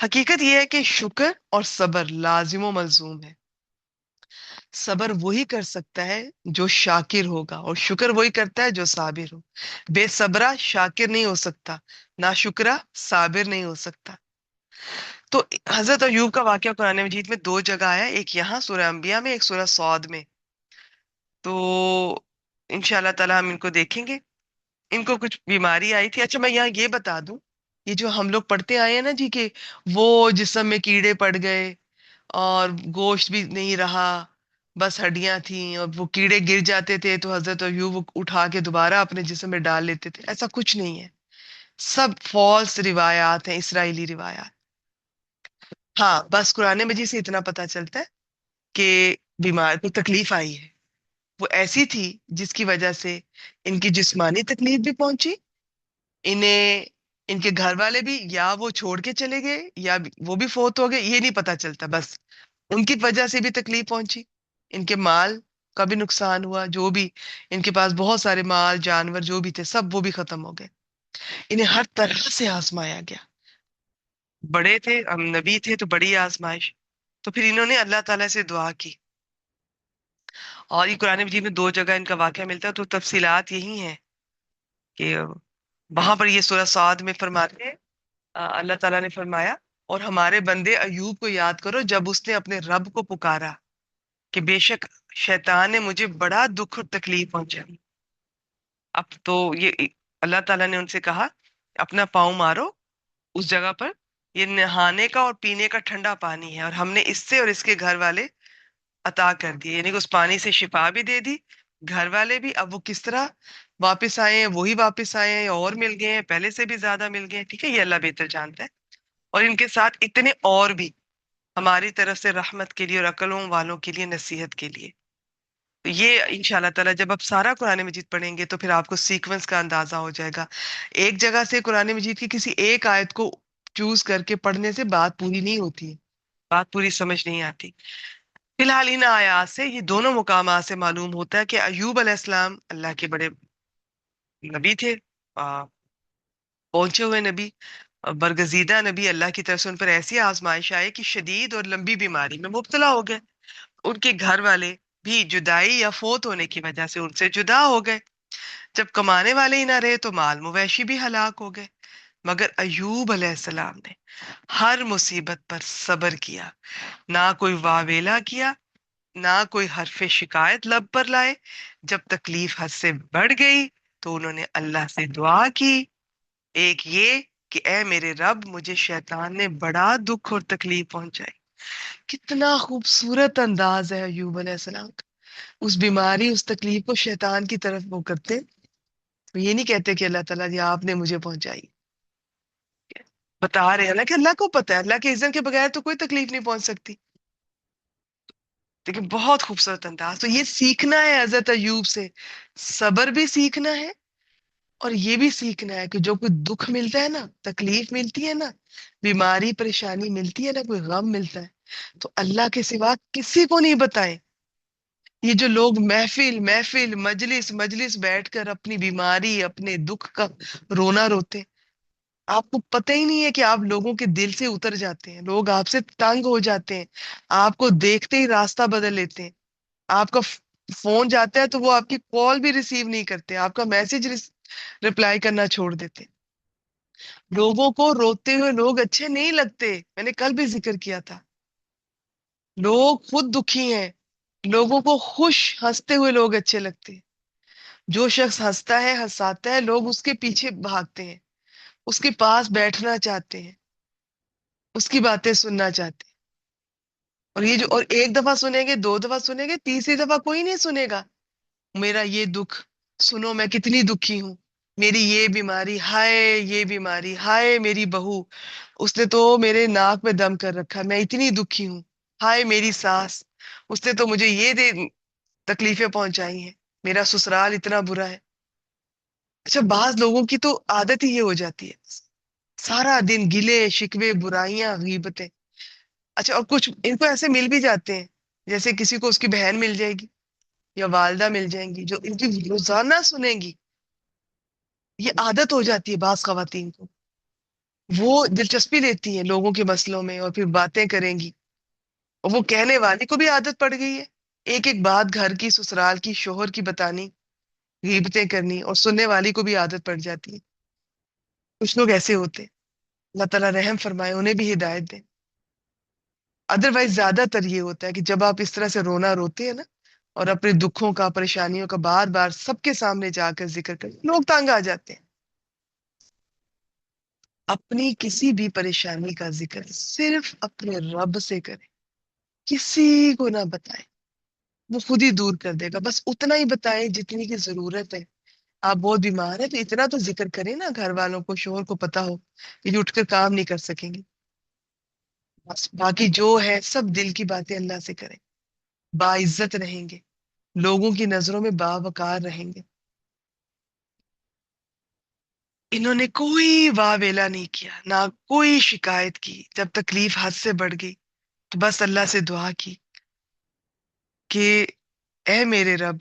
حقیقت یہ ہے کہ شکر اور صبر لازم و ملزوم ہے۔ صبر وہی کر سکتا ہے جو شاکر ہوگا، اور شکر وہی کرتا ہے جو صابر ہو۔ بے صبرہ شاکر نہیں ہو سکتا، نہ شکرہ صابر نہیں ہو سکتا۔ تو حضرت ایوب کا واقعہ قرآن مجید میں دو جگہ آیا، ایک یہاں سورہ انبیاء میں، ایک سورہ صاد میں۔ تو انشاءاللہ تعالی ہم ان کو دیکھیں گے ان کو کچھ بیماری آئی تھی. اچھا میں یہاں یہ بتا دوں، یہ جو ہم لوگ پڑھتے آئے ہیں نا جی کہ وہ جسم میں کیڑے پڑ گئے اور گوشت بھی نہیں رہا، بس ہڈیاں تھیں، اور وہ کیڑے گر جاتے تھے تو حضرت ایوب اٹھا کے دوبارہ اپنے جسم میں ڈال لیتے تھے، ایسا کچھ نہیں ہے. سب فالس روایات ہیں، اسرائیلی روایات. ہاں بس قرآن مجید سے اتنا پتا چلتا ہے کہ بیمار کو تکلیف آئی ہے، وہ ایسی تھی جس کی وجہ سے ان کی جسمانی تکلیف بھی پہنچی، انہیں ان کے گھر والے بھی یا وہ چھوڑ کے چلے گئے یا وہ بھی فوت ہو گئے، یہ نہیں پتا چلتا، بس ان کی وجہ سے بھی تکلیف پہنچی، ان کے مال کا بھی نقصان ہوا، جو بھی ان کے پاس بہت سارے مال جانور جو بھی تھے سب وہ بھی ختم ہو گئے. انہیں ہر طرح سے آزمایا گیا، بڑے تھے، ہم نبی تھے تو بڑی آزمائش. تو پھر انہوں نے اللہ تعالیٰ سے دعا کی، اور یہ قرآن مجید میں دو جگہ ان کا واقعہ ملتا ہے، تو تفصیلات یہی ہیں کہ وہاں پر یہ سورہ صاد میں فرماتے ہیں، اللہ تعالیٰ نے فرمایا اور ہمارے بندے ایوب کو یاد کرو جب اس نے اپنے رب کو پکارا کہ بے شک شیطان نے مجھے بڑا دکھ اور تکلیف پہنچا. اب تو یہ اللہ تعالیٰ نے ان سے کہا اپنا پاؤں مارو اس جگہ پر، یہ نہانے کا اور پینے کا ٹھنڈا پانی ہے، اور ہم نے اس سے اور اس کے گھر والے عطا کر دیے، یعنی کہ اس پانی سے شفا بھی دے دی، گھر والے بھی. اب وہ کس طرح واپس آئے ہیں، وہی واپس آئے ہیں یا اور مل گئے ہیں، پہلے سے بھی زیادہ مل گئے ہیں، ٹھیک ہے، یہ اللہ بہتر جانتا ہے. اور ان کے ساتھ اتنے اور بھی ہماری طرف سے رحمت کے لیے اور عقلوں والوں کے لیے نصیحت کے لیے. تو یہ ان شاء اللہ تعالیٰ جب آپ سارا قرآن مجید پڑھیں گے تو پھر آپ کو سیکوینس کا اندازہ ہو جائے گا. ایک جگہ سے قرآن مجید کی کسی ایک آیت کو چوز کر کے پڑھنے سے بات پوری نہیں ہوتی ہے، بات پوری سمجھ نہیں آتی. فی الحال ان آیات سے یہ دونوں مقامات سے معلوم ہوتا ہے کہ ایوب علیہ السلام اللہ کے بڑے نبی تھے، پہنچے ہوئے نبی، برگزیدہ نبی. اللہ کی طرف سے ان پر ایسی آزمائش آئے کہ شدید اور لمبی بیماری میں مبتلا ہو گئے. ان کے گھر والے بھی جدائی یا فوت ہونے کی وجہ سے ان سے جدا ہو گئے. جب کمانے والے ہی نہ رہے تو مال مویشی بھی ہلاک ہو گئے. مگر ایوب علیہ السلام نے ہر مصیبت پر صبر کیا، نہ کوئی واویلا کیا، نہ کوئی حرف شکایت لب پر لائے. جب تکلیف حد سے بڑھ گئی تو انہوں نے اللہ سے دعا کی، ایک یہ کہ اے میرے رب مجھے شیطان نے بڑا دکھ اور تکلیف پہنچائی. کتنا خوبصورت انداز ہے ایوب علیہ السلام کا. اس بیماری اس تکلیف کو شیطان کی طرف وہ کرتے، وہ یہ نہیں کہتے کہ اللہ تعالیٰ جی آپ نے مجھے پہنچائی. بتا رہے ہیں نا کہ اللہ کو پتہ ہے، اللہ کے اذن کے بغیر تو کوئی تکلیف نہیں پہنچ سکتی. لیکن بہت خوبصورت انداز. تو یہ سیکھنا ہے حضرت ایوب سے، صبر بھی سیکھنا ہے اور یہ بھی سیکھنا ہے کہ جو کوئی دکھ ملتا ہے نا، تکلیف ملتی ہے نا، بیماری پریشانی ملتی ہے نا، کوئی غم ملتا ہے تو اللہ کے سوا کسی کو نہیں بتائیں. یہ جو لوگ محفل محفل مجلس مجلس بیٹھ کر اپنی بیماری اپنے دکھ کا رونا روتے، آپ کو پتہ ہی نہیں ہے کہ آپ لوگوں کے دل سے اتر جاتے ہیں، لوگ آپ سے تنگ ہو جاتے ہیں، آپ کو دیکھتے ہی راستہ بدل لیتے ہیں. آپ کا فون جاتا ہے تو وہ آپ کی کال بھی ریسیو نہیں کرتے، آپ کا میسج رپلائی کرنا چھوڑ دیتے. لوگوں کو روتے ہوئے لوگ اچھے نہیں لگتے، میں نے کل بھی ذکر کیا تھا. لوگ خود دکھی ہیں، لوگوں کو خوش ہنستے ہوئے لوگ اچھے لگتے ہیں. جو شخص ہنستا ہے ہنساتا ہے لوگ اس کے پیچھے بھاگتے ہیں، اس کے پاس بیٹھنا چاہتے ہیں، اس کی باتیں سننا چاہتے ہیں. اور یہ جو اور ایک دفعہ سنیں گے، دو دفعہ سنیں گے، تیسری دفعہ کوئی نہیں سنے گا. میرا یہ دکھ سنو، میں کتنی دکھی ہوں، میری یہ بیماری، ہائے یہ بیماری، ہائے میری بہو اس نے تو میرے ناک میں دم کر رکھا، میں اتنی دکھی ہوں، ہائے میری ساس اس نے تو مجھے یہ تکلیفیں پہنچائی ہیں، میرا سسرال اتنا برا ہے. اچھا بعض لوگوں کی تو عادت ہی یہ ہو جاتی ہے، سارا دن گلے شکوے برائیاں غیبتیں. اچھا اور کچھ ان کو ایسے مل بھی جاتے ہیں، جیسے کسی کو اس کی بہن مل جائے گی یا والدہ مل جائیں گی جو ان کی روزانہ سنیں گی. یہ عادت ہو جاتی ہے بعض خواتین کو، وہ دلچسپی لیتی ہیں لوگوں کے مسئلوں میں اور پھر باتیں کریں گی، اور وہ کہنے والی کو بھی عادت پڑ گئی ہے ایک ایک بات گھر کی سسرال کی شوہر کی بتانی، غیبتیں کرنی، اور سننے والی کو بھی عادت پڑ جاتی ہے. کچھ لوگ ایسے ہوتے ہیں، اللہ تعالیٰ رحم فرمائے انہیں بھی ہدایت دے. ادروائز زیادہ تر یہ ہوتا ہے کہ جب آپ اس طرح سے رونا روتے ہیں نا اور اپنے دکھوں کا پریشانیوں کا بار بار سب کے سامنے جا کر ذکر کریں، لوگ تنگ آ جاتے ہیں۔ اپنی کسی بھی پریشانی کا ذکر صرف اپنے رب سے کریں، کسی کو نہ بتائیں، وہ خود ہی دور کر دے گا۔ بس اتنا ہی بتائیں جتنی کی ضرورت ہے۔ آپ بہت بیمار ہیں تو اتنا تو ذکر کریں نا، گھر والوں کو، شوہر کو پتا ہو کہ یہ اٹھ کر کام نہیں کر سکیں گے۔ بس باقی جو ہے سب دل کی باتیں اللہ سے کریں، باعزت رہیں گے، لوگوں کی نظروں میں باوقار رہیں گے۔ انہوں نے کوئی واہ ویلا نہیں کیا، نہ کوئی شکایت کی۔ جب تکلیف حد سے بڑھ گئی تو بس اللہ سے دعا کی کہ اے میرے رب،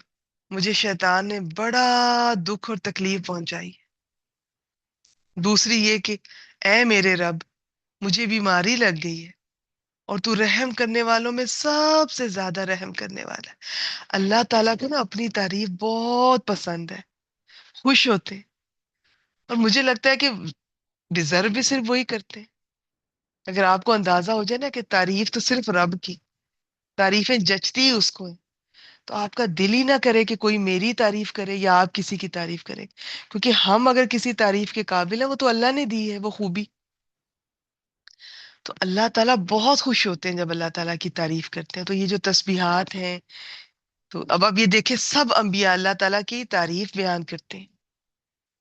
مجھے شیطان نے بڑا دکھ اور تکلیف پہنچائی۔ دوسری یہ کہ اے میرے رب، مجھے بیماری لگ گئی ہے اور تو رحم کرنے والوں میں سب سے زیادہ رحم کرنے والا ہے۔ اللہ تعالیٰ کو نا اپنی تعریف بہت پسند ہے، خوش ہوتے ہیں، اور مجھے لگتا ہے کہ ڈیزرو بھی صرف وہی کرتے ہیں۔ اگر آپ کو اندازہ ہو جائے نا کہ تعریف تو صرف رب کی، تعریفیں جچتی ہی اس کو ہیں، تو آپ کا دل ہی نہ کرے کہ کوئی میری تعریف کرے یا آپ کسی کی تعریف کرے، کیونکہ ہم اگر کسی تعریف کے قابل ہیں وہ تو اللہ نے دی ہے وہ خوبی۔ تو اللہ تعالیٰ بہت خوش ہوتے ہیں جب اللہ تعالیٰ کی تعریف کرتے ہیں۔ تو یہ جو تسبیحات ہیں، تو اب یہ دیکھیں سب انبیاء اللہ تعالیٰ کی تعریف بیان کرتے ہیں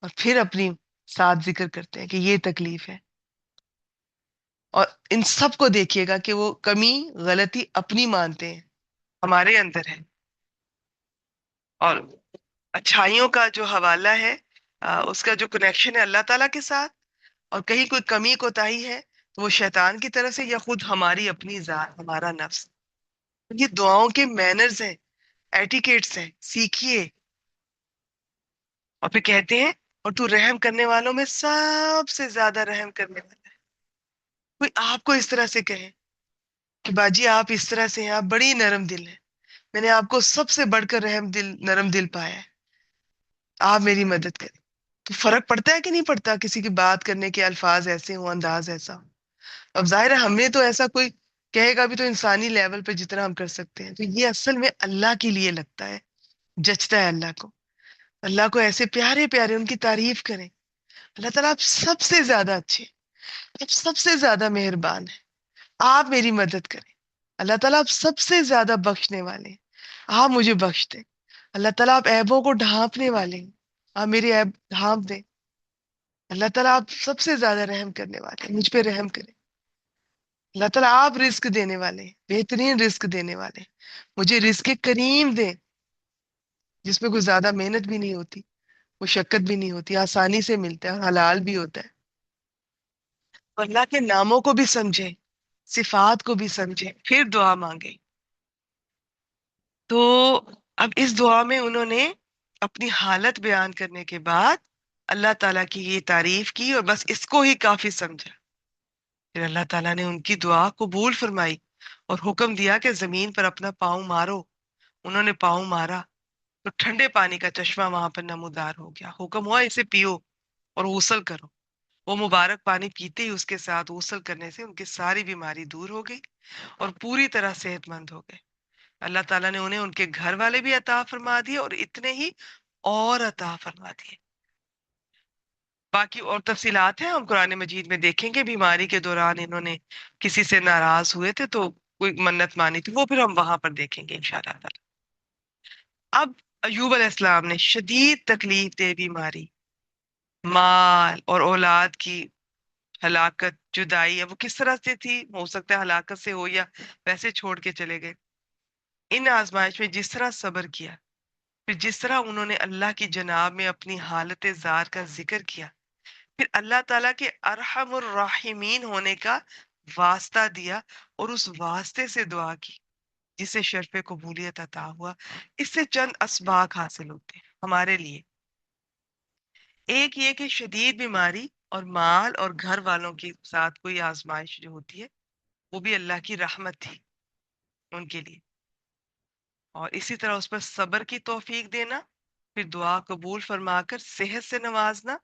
اور پھر اپنی ساتھ ذکر کرتے ہیں کہ یہ تکلیف ہے۔ اور ان سب کو دیکھیے گا کہ وہ کمی غلطی اپنی مانتے ہیں، ہمارے اندر ہے۔ اور اچھائیوں کا جو حوالہ ہے، اس کا جو کنیکشن ہے اللہ تعالیٰ کے ساتھ، اور کہیں کوئی کمی کوتاہی ہے تو وہ شیطان کی طرف سے یا خود ہماری اپنی ذات، ہمارا نفس۔ یہ دعاؤں کے مینرز ہیں، ایٹیکیٹس ہیں، سیکھیے۔ اور پھر کہتے ہیں اور تو رحم کرنے والوں میں سب سے زیادہ رحم کرنے والا ہے۔ کوئی آپ کو اس طرح سے کہے کہ باجی آپ اس طرح سے ہیں، آپ بڑی نرم دل ہیں، میں نے آپ کو سب سے بڑھ کر رحم دل، نرم دل پایا ہے، آپ میری مدد کریں۔ تو فرق پڑتا ہے کہ نہیں پڑتا کسی کی بات کرنے کے الفاظ ایسے ہوں، انداز ایسا ہو؟ اب ظاہر ہے ہم نے تو ایسا کوئی کہے گا بھی تو انسانی لیول پہ جتنا ہم کر سکتے ہیں، تو یہ اصل میں اللہ کے لیے لگتا ہے، جچتا ہے اللہ کو۔ اللہ کو ایسے پیارے پیارے ان کی تعریف کریں، اللہ تعالیٰ آپ سب سے زیادہ اچھے، آپ سب سے زیادہ مہربان ہیں، آپ میری مدد کریں۔ اللہ تعالیٰ آپ سب سے زیادہ بخشنے والے ہیں، آپ مجھے بخش دیں۔ اللہ تعالیٰ آپ عیبوں کو ڈھانپنے والے ہیں، آپ میری عیب ڈھانپ دیں۔ اللہ تعالیٰ آپ سب سے زیادہ رحم کرنے والے ہیں، مجھ پہ رحم کریں۔ اللہ تعالیٰ آپ رزق دینے والے ہیں، بہترین رزق دینے والے ہیں، مجھے رزق کریم دیں جس میں کوئی زیادہ محنت بھی نہیں ہوتی، مشقت بھی نہیں ہوتی، آسانی سے ملتا ہے اور حلال بھی ہوتا ہے۔ اور اللہ کے ناموں کو بھی سمجھیں، صفات کو بھی سمجھیں، پھر دعا مانگیں۔ تو اب اس دعا میں انہوں نے اپنی حالت بیان کرنے کے بعد اللہ تعالیٰ کی یہ تعریف کی اور بس اس کو ہی کافی سمجھا۔ پھر اللہ تعالیٰ نے ان کی دعا قبول فرمائی اور حکم دیا کہ زمین پر اپنا پاؤں مارو۔ انہوں نے پاؤں مارا تو ٹھنڈے پانی کا چشمہ وہاں پر نمودار ہو گیا۔ حکم ہوا اسے پیو اور غسل کرو۔ وہ مبارک پانی پیتے ہی اس کے ساتھ غسل کرنے سے ان کی ساری بیماری دور ہو گئی اور پوری طرح صحت مند ہو گئے۔ اللہ تعالیٰ نے انہیں ان کے گھر والے بھی عطا فرما دیے اور اتنے ہی اور عطا فرما دیے۔ باقی اور تفصیلات ہیں، ہم قرآن مجید میں دیکھیں گے۔ بیماری کے دوران انہوں نے کسی سے ناراض ہوئے تھے تو کوئی منت مانی تھی، وہ پھر ہم وہاں پر دیکھیں گے انشاءاللہ تعالیٰ۔ اب ایوب علیہ السلام نے شدید تکلیف دہ بیماری، مال اور اولاد کی ہلاکت، جدائی، اب وہ کس طرح سے تھی، ہو سکتا ہے ہلاکت سے ہو یا ویسے چھوڑ کے چلے گئے۔ ان آزمائش میں جس طرح صبر کیا، پھر جس طرح انہوں نے اللہ کی جناب میں اپنی حالت زار کا ذکر کیا، پھر اللہ تعالیٰ کے ارحم الراحمین ہونے کا واسطہ دیا اور اس واسطے سے دعا کی جسے شرف قبولیت عطا ہوا۔ اس سے چند اسباق حاصل ہوتے ہیں ہمارے لیے۔ ایک یہ کہ شدید بیماری اور مال اور گھر والوں کے ساتھ کوئی آزمائش جو ہوتی ہے وہ بھی اللہ کی رحمت تھی ان کے لیے، اور اسی طرح اس پر صبر کی توفیق دینا، پھر دعا قبول فرما کر صحت سے نوازنا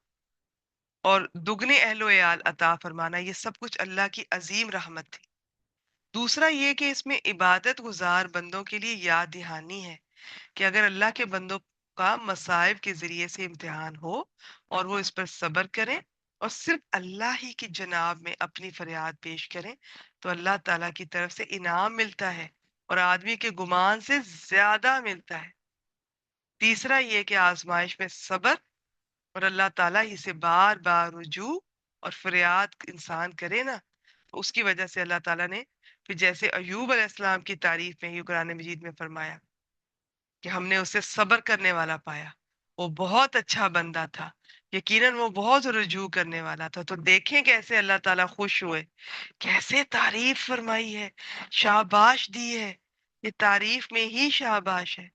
اور دگنے اہل و عیال عطا فرمانا، یہ سب کچھ اللہ کی عظیم رحمت تھی۔ دوسرا یہ کہ اس میں عبادت گزار بندوں کے لیے یاد دہانی ہے کہ اگر اللہ کے بندوں کا مصائب کے ذریعے سے امتحان ہو اور وہ اس پر صبر کریں اور صرف اللہ ہی کی جناب میں اپنی فریاد پیش کریں تو اللہ تعالیٰ کی طرف سے انعام ملتا ہے اور آدمی کے گمان سے زیادہ ملتا ہے۔ تیسرا یہ کہ آزمائش میں صبر اور اللہ تعالیٰ ہی سے بار بار رجوع اور فریاد انسان کرے نا، تو اس کی وجہ سے اللہ تعالیٰ نے پھر جیسے ایوب علیہ السلام کی تعریف میں ہی قرآن مجید میں فرمایا کہ ہم نے اسے صبر کرنے والا پایا، وہ بہت اچھا بندہ تھا، یقیناً وہ بہت رجوع کرنے والا تھا۔ تو دیکھیں کیسے اللہ تعالیٰ خوش ہوئے، کیسے تعریف فرمائی ہے، شاباش دی ہے، یہ تعریف میں ہی شاباش ہے۔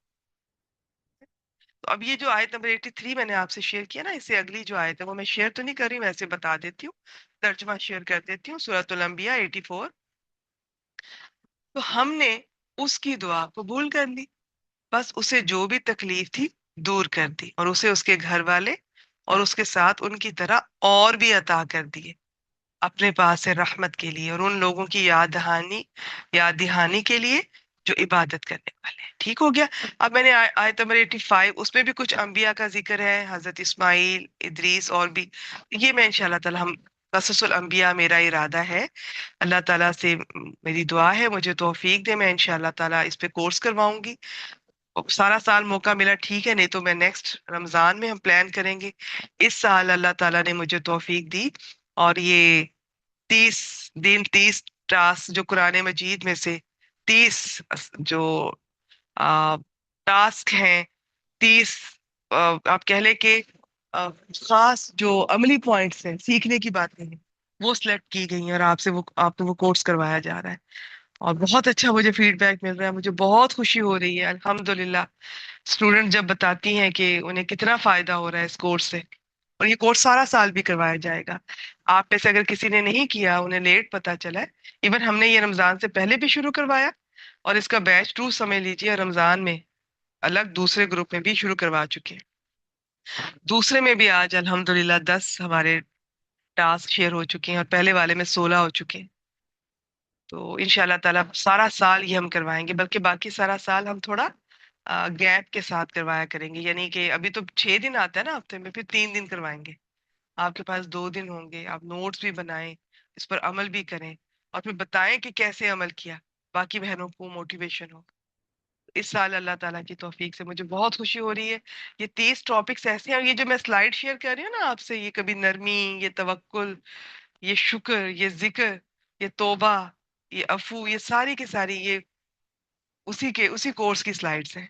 تو اب یہ جو آیت نمبر 83 میں نے آپ سے شیئر کیا نا، اس سے اگلی جو آیت ہے وہ میں شیئر تو نہیں کر رہی ہوں، ویسے بتا دیتی ہوں، ترجمہ شیئر کر دیتی ہوں، سورۃ الانبیاء 84۔ تو ہم نے اس کی دعا قبول کر لی، بس اسے جو بھی تکلیف تھی دور کر دی، اور اسے اس کے گھر والے اور اس کے ساتھ ان کی طرح اور بھی عطا کر دیے اپنے پاس سے رحمت کے لیے اور ان لوگوں کی یاد دہانی کے لیے جو عبادت کرنے والے ہیں۔ ٹھیک ہو گیا۔ اب میں نے آیت نمبر 85 اس میں بھی کچھ انبیاء کا ذکر ہے، حضرت اسماعیل، ادریس اور بھی، یہ میں انشاءاللہ تعالی ہم قصص الانبیاء میرا ارادہ ہے، اللہ تعالیٰ سے میری دعا ہے مجھے توفیق دے، میں انشاءاللہ تعالیٰ اس پہ کورس کرواؤں گی۔ سارا سال موقع ملا ٹھیک ہے، نہیں تو میں نیکسٹ رمضان میں ہم پلان کریں گے۔ اس سال اللہ تعالیٰ نے مجھے توفیق دی اور یہ 30 دن 30 ٹاسک جو قرآن مجید میں سے 30 جو ٹاسک ہیں، 30 آپ کہہ لیں کہ خاص جو عملی پوائنٹس ہیں، سیکھنے کی باتیں ہیں، وہ سلیکٹ کی گئی ہیں اور آپ کو وہ کورس کروایا جا رہا ہے، اور بہت اچھا مجھے فیڈ بیک مل رہا ہے، مجھے بہت خوشی ہو رہی ہے الحمدللہ۔ اسٹوڈنٹ جب بتاتی ہیں کہ انہیں کتنا فائدہ ہو رہا ہے اس کورس سے، اور یہ کورس سارا سال بھی کروایا جائے گا۔ آپ میں سے اگر کسی نے نہیں کیا، انہیں لیٹ پتا چلا ہے، ایون ہم نے یہ رمضان سے پہلے بھی شروع کروایا، اور اس کا بیچ 2 سمجھ لیجیے رمضان میں الگ دوسرے گروپ میں بھی شروع کروا چکے ہیں۔ دوسرے میں بھی آج الحمدللہ 10 ہمارے ٹاسک شیئر ہو چکے ہیں اور پہلے والے میں 16 ہو چکے ہیں۔ تو انشاءاللہ تعالیٰ سارا سال یہ ہم کروائیں گے، بلکہ باقی سارا سال ہم تھوڑا گیپ کے ساتھ کروایا کریں گے، یعنی کہ ابھی تو 6 دن آتا ہے نا ہفتے میں، پھر 3 دن کروائیں گے، آپ کے پاس 2 دن ہوں گے، آپ نوٹس بھی بنائیں، اس پر عمل بھی کریں، اور پھر بتائیں کہ کیسے عمل کیا، باقی بہنوں کو موٹیویشن ہو۔ اس سال اللہ تعالیٰ کی توفیق سے مجھے بہت خوشی ہو رہی ہے۔ یہ 30 ٹاپکس ایسے ہیں، اور یہ جو میں سلائیڈ شیئر کر رہی ہوں نا آپ سے، یہ کبھی نرمی، یہ توکل، یہ شکر، یہ ذکر، یہ توبہ، یہ عفو، یہ ساری کی ساری یہ اسی کورس کی سلائیڈز ہیں۔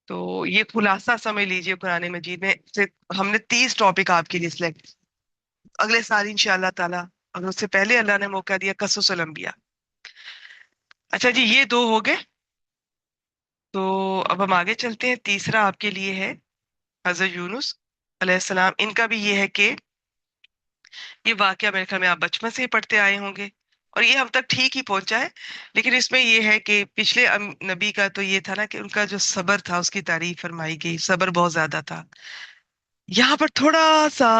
تو یہ خلاصہ سمجھ لیجئے قرآن مجید میں سے ہم نے 30 ٹاپک آپ کے لیے سلیکٹ، اگلے سال انشاءاللہ تعالیٰ، اگر اس سے پہلے اللہ نے موقع دیا، قصص الانبیاء۔ اچھا جی، یہ 2 ہو گئے، تو اب ہم آگے چلتے ہیں۔ تیسرا آپ کے لیے ہے حضرت یونس علیہ السلام۔ ان کا بھی یہ ہے کہ یہ واقعہ میرے خیال میں آپ بچپن سے ہی پڑھتے آئے ہوں گے، اور یہ ہم تک ٹھیک ہی پہنچا ہے، لیکن اس میں یہ ہے کہ پچھلے نبی کا تو یہ تھا نا کہ ان کا جو صبر تھا اس کی تعریف فرمائی گئی، صبر بہت زیادہ تھا۔ یہاں پر تھوڑا سا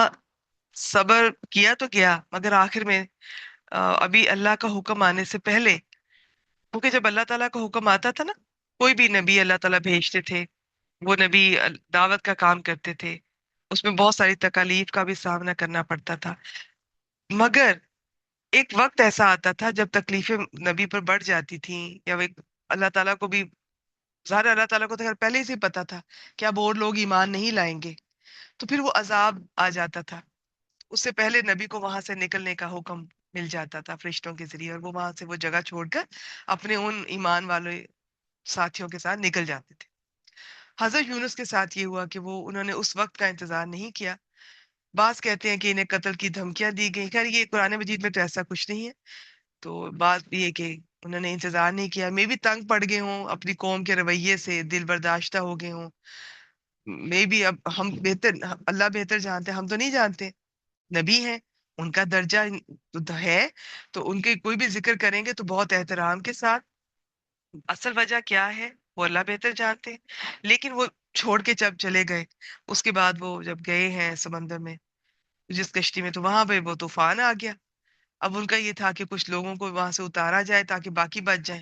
صبر کیا تو گیا، مگر آخر میں ابھی اللہ کا حکم آنے سے پہلے، کیونکہ جب اللہ تعالیٰ کا حکم آتا تھا نا، کوئی بھی نبی اللہ تعالیٰ بھیجتے تھے، وہ نبی دعوت کا کام کرتے تھے، اس میں بہت ساری تکالیف کا بھی سامنا کرنا پڑتا تھا، مگر ایک وقت ایسا آتا تھا جب تکلیفیں نبی پر بڑھ جاتی تھیں، یا وہ اللہ تعالیٰ کو بھی ظاہر اللہ تعالیٰ کو تو خیر پہلے ہی سے پتا تھا کہ اب اور لوگ ایمان نہیں لائیں گے، تو پھر وہ عذاب آ جاتا تھا، اس سے پہلے نبی کو وہاں سے نکلنے کا حکم مل جاتا تھا فرشتوں کے ذریعے، اور وہ وہاں سے وہ جگہ چھوڑ کر اپنے ان ایمان والے ساتھیوں کے ساتھ نکل جاتے تھے۔ حضرت یونس کے ساتھ یہ ہوا کہ انہوں نے اس وقت کا انتظار نہیں کیا۔ بعض کہتے ہیں کہ انہیں قتل کی دھمکیاں دی گئی، خیر یہ قرآن مجید میں تو ایسا کچھ نہیں ہے، تو بات یہ کہ انہوں نے انتظار نہیں کیا، میں بھی تنگ پڑ گئے ہوں اپنی قوم کے رویے سے، دل برداشتہ ہو گئے ہوں، میں بھی اب ہم اللہ بہتر جانتے ہیں، ہم تو نہیں جانتے، نبی ہیں، ان کا درجہ تو ہے، تو ان کے کوئی بھی ذکر کریں گے تو بہت احترام کے ساتھ، اصل وجہ کیا ہے وہ اللہ بہتر جانتے ہیں، لیکن وہ چھوڑ کے جب چلے گئے، اس کے بعد وہ جب گئے ہیں سمندر میں جس کشتی میں، تو وہاں پہ وہ طوفان آ گیا۔ اب ان کا یہ تھا کہ کچھ لوگوں کو وہاں سے اتارا جائے تاکہ باقی بچ جائیں،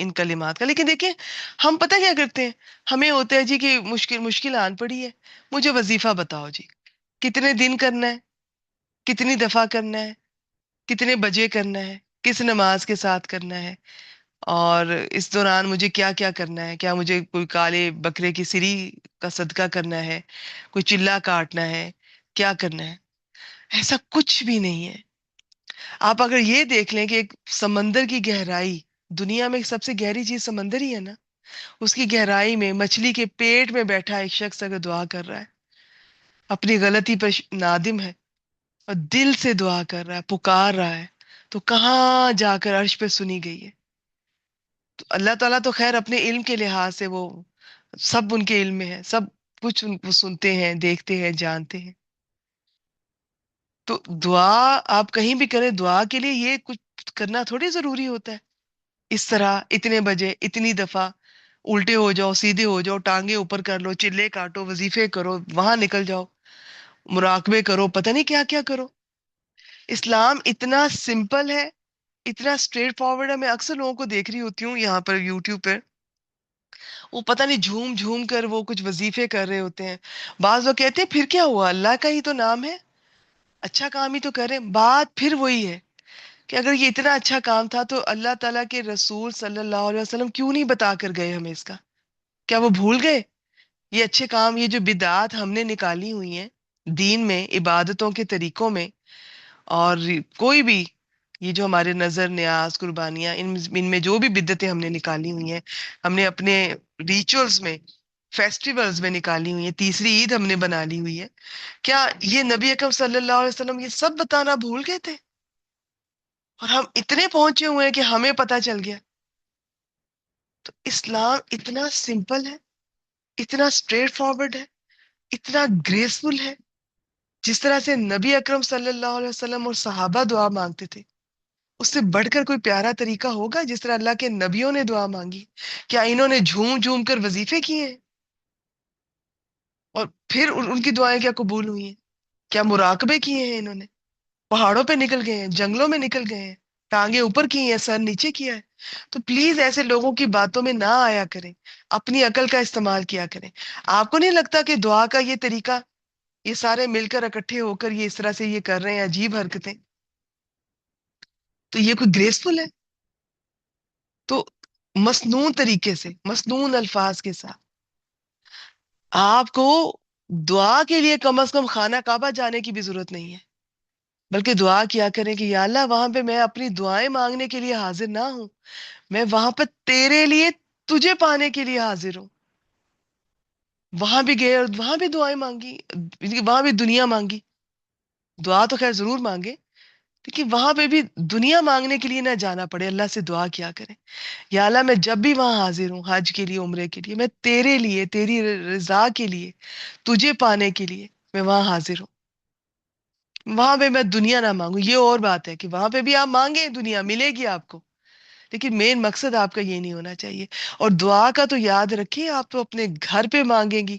ان کلمات کا. لیکن دیکھیں ہم پتہ کیا کرتے ہیں، ہمیں ہوتا ہے جی کہ مشکل مشکل آن پڑی ہے، مجھے وظیفہ بتاؤ جی، کتنے دن کرنا ہے، کتنی دفعہ کرنا ہے، کتنے بجے کرنا ہے، کس نماز کے ساتھ کرنا ہے، اور اس دوران مجھے کیا کیا کرنا ہے، کیا مجھے کوئی کالے بکرے کی سری کا صدقہ کرنا ہے، کوئی چلا کاٹنا ہے، کیا کرنا ہے. ایسا کچھ بھی نہیں ہے. آپ اگر یہ دیکھ لیں کہ ایک سمندر کی گہرائی، دنیا میں سب سے گہری چیز سمندر ہی ہے نا، اس کی گہرائی میں مچھلی کے پیٹ میں بیٹھا ایک شخص اگر دعا کر رہا ہے، اپنی غلطی پر نادم ہے اور دل سے دعا کر رہا ہے، پکار رہا ہے، تو کہاں جا کر عرش پہ سنی گئی ہے. تو اللہ تعالیٰ تو خیر اپنے علم کے لحاظ سے وہ سب ان کے علم میں ہے، سب کچھ وہ سنتے ہیں، دیکھتے ہیں، جانتے ہیں. تو دعا آپ کہیں بھی کریں، دعا کے لیے یہ کچھ کرنا تھوڑی ضروری ہوتا ہے. اس طرح اتنے بجے اتنی دفعہ الٹے ہو جاؤ، سیدھے ہو جاؤ، ٹانگیں اوپر کر لو، چلے کاٹو، وظیفے کرو، وہاں نکل جاؤ، مراقبے کرو، پتہ نہیں کیا کیا کرو. اسلام اتنا سمپل ہے، اتنا اسٹریٹ فارورڈ ہے. میں اکثر لوگوں کو دیکھ رہی ہوتی ہوں یہاں پر یوٹیوب پہ، وہ پتہ نہیں جھوم جھوم کر وہ کچھ وظیفے کر رہے ہوتے ہیں. بعض لوگ کہتے ہیں پھر کیا ہوا، اللہ کا ہی تو نام ہے، اچھا کام ہی تو کریں. بات پھر وہی ہے کہ اگر یہ اتنا اچھا کام تھا تو اللہ تعالیٰ کے رسول صلی اللہ علیہ وسلم کیوں نہیں بتا کر گئے ہمیں اس کا؟ کیا وہ بھول گئے؟ یہ اچھے کام، یہ جو بدعات ہم نے نکالی ہوئی ہیں دین میں، عبادتوں کے طریقوں میں، اور کوئی بھی یہ جو ہمارے نظر، نیاز، قربانیاں، ان میں جو بھی بدعتیں ہم نے نکالی ہوئی ہیں، ہم نے اپنے ریچولز میں، فیسٹیولز میں نکالی ہوئی ہیں، تیسری عید ہم نے بنا لی ہوئی ہے، کیا یہ نبی اکرم صلی اللہ علیہ وسلم یہ سب بتانا بھول گئے تھے؟ اور ہم اتنے پہنچے ہوئے ہیں کہ ہمیں پتہ چل گیا. تو اسلام اتنا سمپل ہے، اتنا اسٹریٹ فارورڈ ہے، اتنا گریسفل ہے. جس طرح سے نبی اکرم صلی اللہ علیہ وسلم اور صحابہ دعا مانگتے تھے، اس سے بڑھ کر کوئی پیارا طریقہ ہوگا جس طرح اللہ کے نبیوں نے دعا مانگی؟ کیا انہوں نے جھوم جھوم کر وظیفے کیے ہیں اور پھر ان کی دعائیں کیا قبول ہوئی ہیں؟ کیا مراقبے کیے ہیں انہوں نے؟ پہاڑوں پہ نکل گئے ہیں، جنگلوں میں نکل گئے ہیں، ٹانگیں اوپر کی ہیں، سر نیچے کیا ہے؟ تو پلیز ایسے لوگوں کی باتوں میں نہ آیا کریں، اپنی عقل کا استعمال کیا کریں. آپ کو نہیں لگتا کہ دعا کا یہ طریقہ، یہ سارے مل کر اکٹھے ہو کر یہ اس طرح سے یہ کر رہے ہیں عجیب حرکتیں، تو یہ کوئی گریسفل ہے؟ تو مسنون طریقے سے، مسنون الفاظ کے ساتھ آپ کو دعا کے لیے کم از کم خانہ کعبہ جانے کی بھی ضرورت نہیں ہے، بلکہ دعا کیا کریں کہ یا اللہ وہاں پہ میں اپنی دعائیں مانگنے کے لیے حاضر نہ ہوں، میں وہاں پہ تیرے لیے، تجھے پانے کے لیے حاضر ہوں. وہاں بھی گئے اور وہاں بھی دعائیں مانگی، وہاں بھی دنیا مانگی. دعا تو خیر ضرور مانگے، لیکن وہاں پہ بھی دنیا مانگنے کے لیے نہ جانا پڑے. اللہ سے دعا کیا کریں، یا اللہ میں جب بھی وہاں حاضر ہوں، حج کے لیے، عمرے کے لیے، میں تیرے لیے، تیری رضا کے لیے، تجھے پانے کے لیے میں وہاں حاضر ہوں. وہاں پہ میں دنیا نہ مانگوں. یہ اور بات ہے کہ وہاں پہ بھی آپ مانگیں، دنیا ملے گی آپ کو، لیکن مین مقصد آپ کا یہ نہیں ہونا چاہیے. اور دعا کا تو یاد رکھیے، آپ تو اپنے گھر پہ مانگیں گی،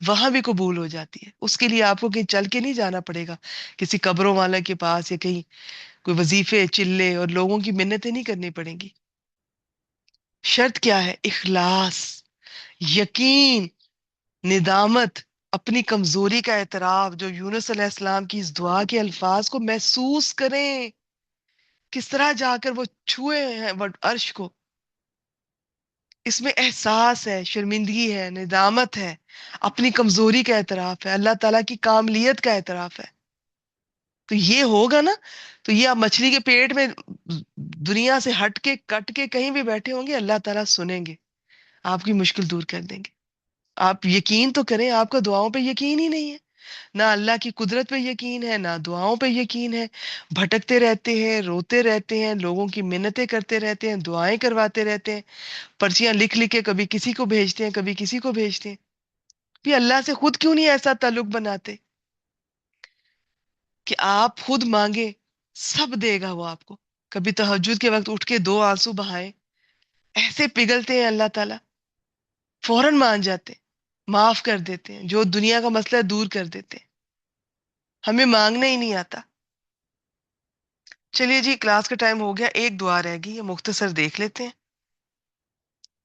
وہاں بھی قبول ہو جاتی ہے. اس کے لیے آپ کو کہیں چل کے نہیں جانا پڑے گا کسی قبروں والا کے پاس، یا کہیں کوئی وظیفے، چلے اور لوگوں کی منتیں نہیں کرنی پڑیں گی. شرط کیا ہے؟ اخلاص، یقین، ندامت، اپنی کمزوری کا اعتراف. جو یونس علیہ السلام کی اس دعا کے الفاظ کو محسوس کریں، کس طرح جا کر وہ چھوئے ہیں وہ عرش کو. اس میں احساس ہے، شرمندگی ہے، ندامت ہے، اپنی کمزوری کا اعتراف ہے، اللہ تعالیٰ کی کاملیت کا اعتراف ہے. تو یہ ہوگا نا، تو یہ آپ مچھلی کے پیٹ میں دنیا سے ہٹ کے، کٹ کے کہیں بھی بیٹھے ہوں گے، اللہ تعالیٰ سنیں گے، آپ کی مشکل دور کر دیں گے. آپ یقین تو کریں. آپ کا دعاؤں پہ یقین ہی نہیں ہے، نہ اللہ کی قدرت پہ یقین ہے، نہ دعاؤں پہ یقین ہے. بھٹکتے رہتے ہیں، روتے رہتے ہیں، لوگوں کی منتیں کرتے رہتے ہیں، دعائیں کرواتے رہتے ہیں، پرچیاں لکھ لکھ کے کبھی کسی کو بھیجتے ہیں، کبھی کسی کو بھیجتے ہیں. بھی اللہ سے خود کیوں نہیں ایسا تعلق بناتے کہ آپ خود مانگے، سب دے گا وہ آپ کو. کبھی تہجد کے وقت اٹھ کے دو آنسو بہائے، ایسے پگھلتے ہیں اللہ تعالیٰ، فوراً مان جاتے ہیں، معاف کر دیتے ہیں، جو دنیا کا مسئلہ ہے دور کر دیتے ہیں. ہمیں مانگنا ہی نہیں آتا. چلیے جی، کلاس کا ٹائم ہو گیا، ایک دعا رہ گئی ہے، مختصر دیکھ لیتے ہیں.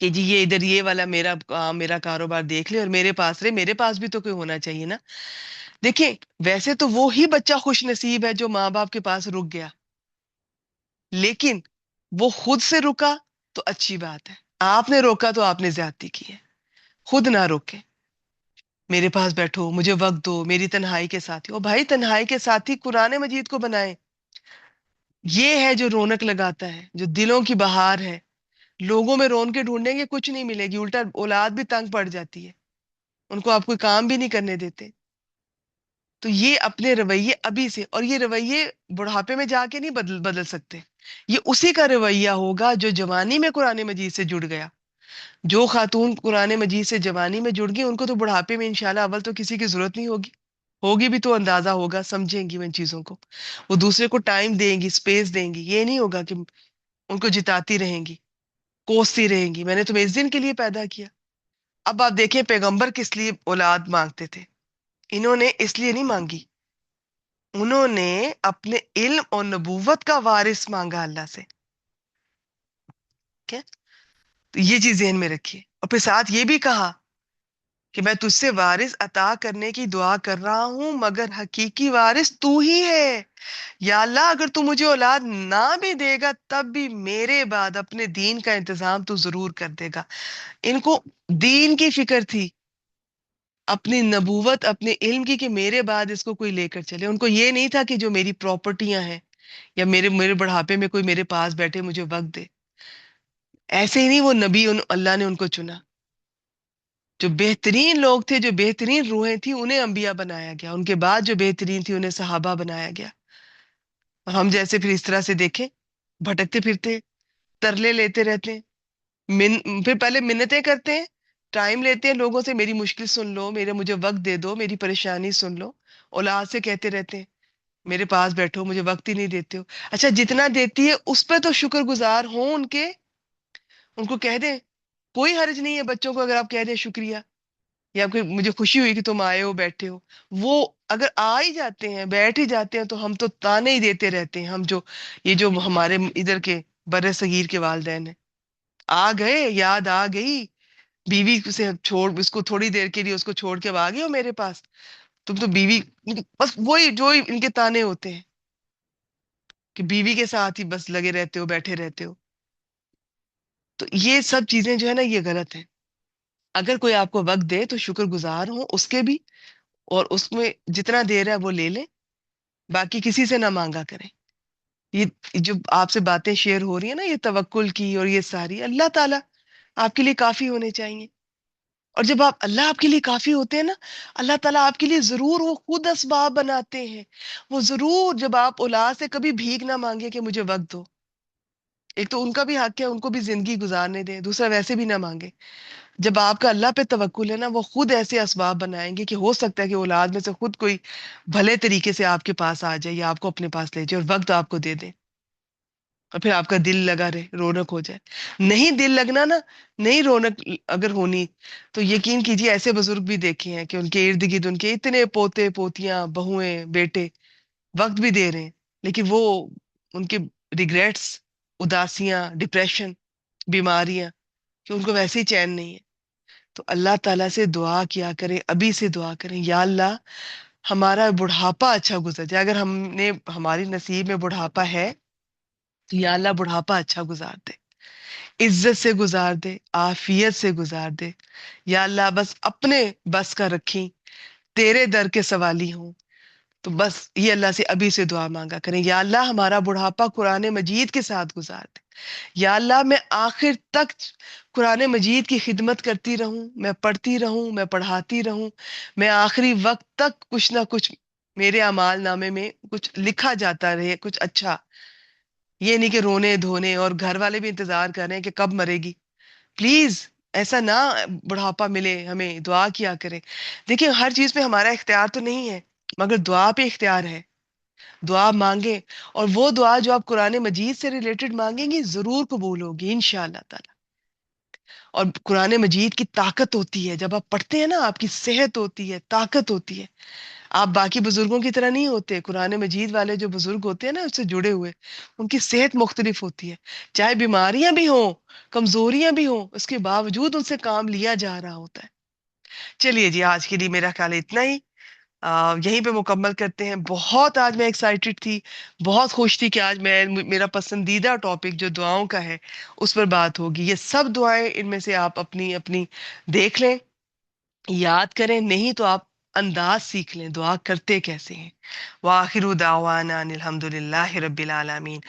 کہ جی یہ ادھر یہ والا میرا کام میرا کاروبار دیکھ لے اور میرے پاس رہے، میرے پاس بھی تو کوئی ہونا چاہیے نا۔ دیکھیں، ویسے تو وہی بچہ خوش نصیب ہے جو ماں باپ کے پاس رک گیا، لیکن وہ خود سے رکا تو اچھی بات ہے، آپ نے روکا تو آپ نے زیادتی کی ہے۔ خود نہ روکے، میرے پاس بیٹھو، مجھے وقت دو، میری تنہائی کے ساتھی او بھائی، تنہائی کے ساتھی قرآن مجید کو بنائیں۔ یہ ہے جو رونق لگاتا ہے، جو دلوں کی بہار ہے۔ لوگوں میں رونقیں ڈھونڈیں گے کچھ نہیں ملے گی، الٹا اولاد بھی تنگ پڑ جاتی ہے، ان کو آپ کوئی کام بھی نہیں کرنے دیتے۔ تو یہ اپنے رویے ابھی سے، اور یہ رویے بڑھاپے میں جا کے نہیں بدل سکتے، یہ اسی کا رویہ ہوگا جو جوانی میں قرآن مجید سے جڑ گیا۔ جو خاتون قرآن مجید سے جوانی میں جڑ گئی، ان کو تو بڑھاپے میں انشاءاللہ اول تو کسی کی ضرورت نہیں ہوگی، ہوگی بھی تو اندازہ ہوگا، سمجھیں گی وہ ان چیزوں کو، وہ دوسرے کو ٹائم دیں گی، سپیس دیں گی، یہ نہیں ہوگا کہ ان کو جتاتی رہیں گی، کوستی رہیں گی، میں نے تمہیں اس دن کے لیے پیدا کیا۔ اب آپ دیکھیں پیغمبر کس لیے اولاد مانگتے تھے، انہوں نے اس لیے نہیں مانگی، انہوں نے اپنے علم اور نبوت کا وارث مانگا اللہ سے، ٹھیک ہے؟ تو یہ چیز ذہن میں رکھیے، اور پھر ساتھ یہ بھی کہا کہ میں تجھ سے وارث عطا کرنے کی دعا کر رہا ہوں، مگر حقیقی وارث تو ہی ہے۔ یا اللہ اگر تو مجھے اولاد نہ بھی دے گا تب بھی میرے بعد اپنے دین کا انتظام تو ضرور کر دے گا۔ ان کو دین کی فکر تھی، اپنی نبوت اپنے علم کی، کہ میرے بعد اس کو کوئی لے کر چلے۔ ان کو یہ نہیں تھا کہ جو میری پراپرٹیاں ہیں یا میرے بڑھاپے میں کوئی میرے پاس بیٹھے مجھے وقت دے، ایسے ہی نہیں وہ نبی اللہ نے ان کو چنا۔ جو بہترین لوگ تھے، جو بہترین روحیں تھیں، انہیں انبیاء بنایا گیا، ان کے بعد جو بہترین تھی انہیں صحابہ بنایا گیا۔ اور ہم جیسے پھر اس طرح سے دیکھیں بھٹکتے پھرتے، ترلے لیتے رہتے ہیں، پھر پہلے منتیں کرتے ہیں، ٹائم لیتے ہیں لوگوں سے، میری مشکل سن لو، مجھے وقت دے دو، میری پریشانی سن لو۔ اولاد سے کہتے رہتے ہیں میرے پاس بیٹھو، مجھے وقت ہی نہیں دیتے ہو۔ اچھا جتنا دیتی ہے اس پہ تو شکر گزار ہوں ان کے، ان کو کہہ دیں، کوئی حرج نہیں ہے بچوں کو اگر آپ کہہ دیں شکریہ، یا کوئی مجھے خوشی ہوئی کہ تم آئے ہو بیٹھے ہو۔ وہ اگر آ ہی جاتے ہیں، بیٹھ ہی جاتے ہیں، تو ہم تو تانے ہی دیتے رہتے ہیں، ہم جو یہ جو ہمارے ادھر کے بر صغیر کے والدین ہیں، آ گئے، یاد آ گئی، بیوی سے چھوڑ، اس کو تھوڑی دیر کے لیے اس کو چھوڑ کے اب آ گئے ہو میرے پاس، تم تو بیوی، بس وہی جو ان کے تانے ہوتے ہیں کہ بیوی کے ساتھ ہی بس لگے رہتے ہو، بیٹھے رہتے ہو۔ تو یہ سب چیزیں جو ہے نا یہ غلط ہے۔ اگر کوئی آپ کو وقت دے تو شکر گزار ہوں اس کے بھی، اور اس میں جتنا دے رہا ہے وہ لے لیں، باقی کسی سے نہ مانگا کریں۔ یہ جو آپ سے باتیں شیئر ہو رہی ہیں نا، یہ توکل کی اور یہ ساری، اللہ تعالیٰ آپ کے لیے کافی ہونے چاہیے۔ اور جب اللہ آپ کے لیے کافی ہوتے ہیں نا، اللہ تعالیٰ آپ کے لیے ضرور وہ خود اسباب بناتے ہیں، وہ ضرور، جب آپ اولاد سے کبھی بھیک نہ مانگے کہ مجھے وقت دو، ایک تو ان کا بھی حق ہے، ان کو بھی زندگی گزارنے دیں، دوسرا ویسے بھی نہ مانگے۔ جب آپ کا اللہ پہ توکل ہے نا، وہ خود ایسے اسباب بنائیں گے کہ ہو سکتا ہے کہ اولاد میں سے خود کوئی بھلے طریقے سے آپ کے پاس آ جائے یا آپ کو اپنے پاس لے جائے اور وقت آپ کو دے دے، اور پھر آپ کا دل لگا رہے، رونق ہو جائے۔ نہیں دل لگنا نا، نہیں رونق اگر ہونی، تو یقین کیجیے ایسے بزرگ بھی دیکھے ہیں کہ ان کے ارد گرد ان کے اتنے پوتے پوتیاں بہویں بیٹے وقت بھی دے رہے ہیں، لیکن وہ ان کے ریگریٹس، اداسیاں، ڈپریشن، بیماریاں، کہ ان کو ویسے ہی چین نہیں ہے۔ تو اللہ تعالیٰ سے دعا کیا کریں، ابھی سے دعا کریں، یا اللہ ہمارا بڑھاپا اچھا گزر جائے، اگر ہماری نصیب میں بڑھاپا ہے تو یا اللہ بڑھاپا اچھا گزار دے، عزت سے گزار دے، عافیت سے گزار دے۔ یا اللہ بس اپنے بس کا رکھیں، تیرے در کے سوالی ہوں، تو بس یہ اللہ سے ابھی سے دعا مانگا کریں، یا اللہ ہمارا بڑھاپا قرآن مجید کے ساتھ گزار دے۔ یا اللہ میں آخر تک قرآن مجید کی خدمت کرتی رہوں، میں پڑھتی رہوں، میں پڑھاتی رہوں، میں آخری وقت تک کچھ نہ کچھ میرے اعمال نامے میں کچھ لکھا جاتا رہے، کچھ اچھا، یہ نہیں کہ رونے دھونے، اور گھر والے بھی انتظار کر رہے ہیں کہ کب مرے گی۔ پلیز ایسا نہ بڑھاپا ملے ہمیں، دعا کیا کریں۔ دیکھیں ہر چیز پہ ہمارا اختیار تو نہیں ہے، مگر دعا پہ اختیار ہے، دعا مانگیں، اور وہ دعا جو آپ قرآن مجید سے ریلیٹڈ مانگیں گی ضرور قبول ہوگی انشاءاللہ تعالی۔ اور قرآن مجید کی طاقت ہوتی ہے، جب آپ پڑھتے ہیں نا آپ کی صحت ہوتی ہے، طاقت ہوتی ہے. آپ باقی بزرگوں کی طرح نہیں ہوتے. قرآن مجید والے جو بزرگ ہوتے ہیں نا اس سے جڑے ہوئے، ان کی صحت مختلف ہوتی ہے. چاہے بیماریاں بھی ہوں، کمزوریاں بھی ہوں، اس کے باوجود ان سے کام لیا جا رہا ہوتا ہے. چلیے جی، آج کے لیے میرا خیال ہے اتنا ہی. یہیں پہ مکمل کرتے ہیں. بہت آج میں ایکسائٹیڈ تھی، بہت خوش تھی کہ آج میرا پسندیدہ ٹاپک جو دعاؤں کا ہے اس پر بات ہوگی. یہ سب دعائیں ان میں سے آپ اپنی اپنی دیکھ لیں، یاد کریں، نہیں تو آپ انداز سیکھ لیں دعا کرتے کیسے ہیں. وآخر دعوانا ان الحمد للہ رب العالمین.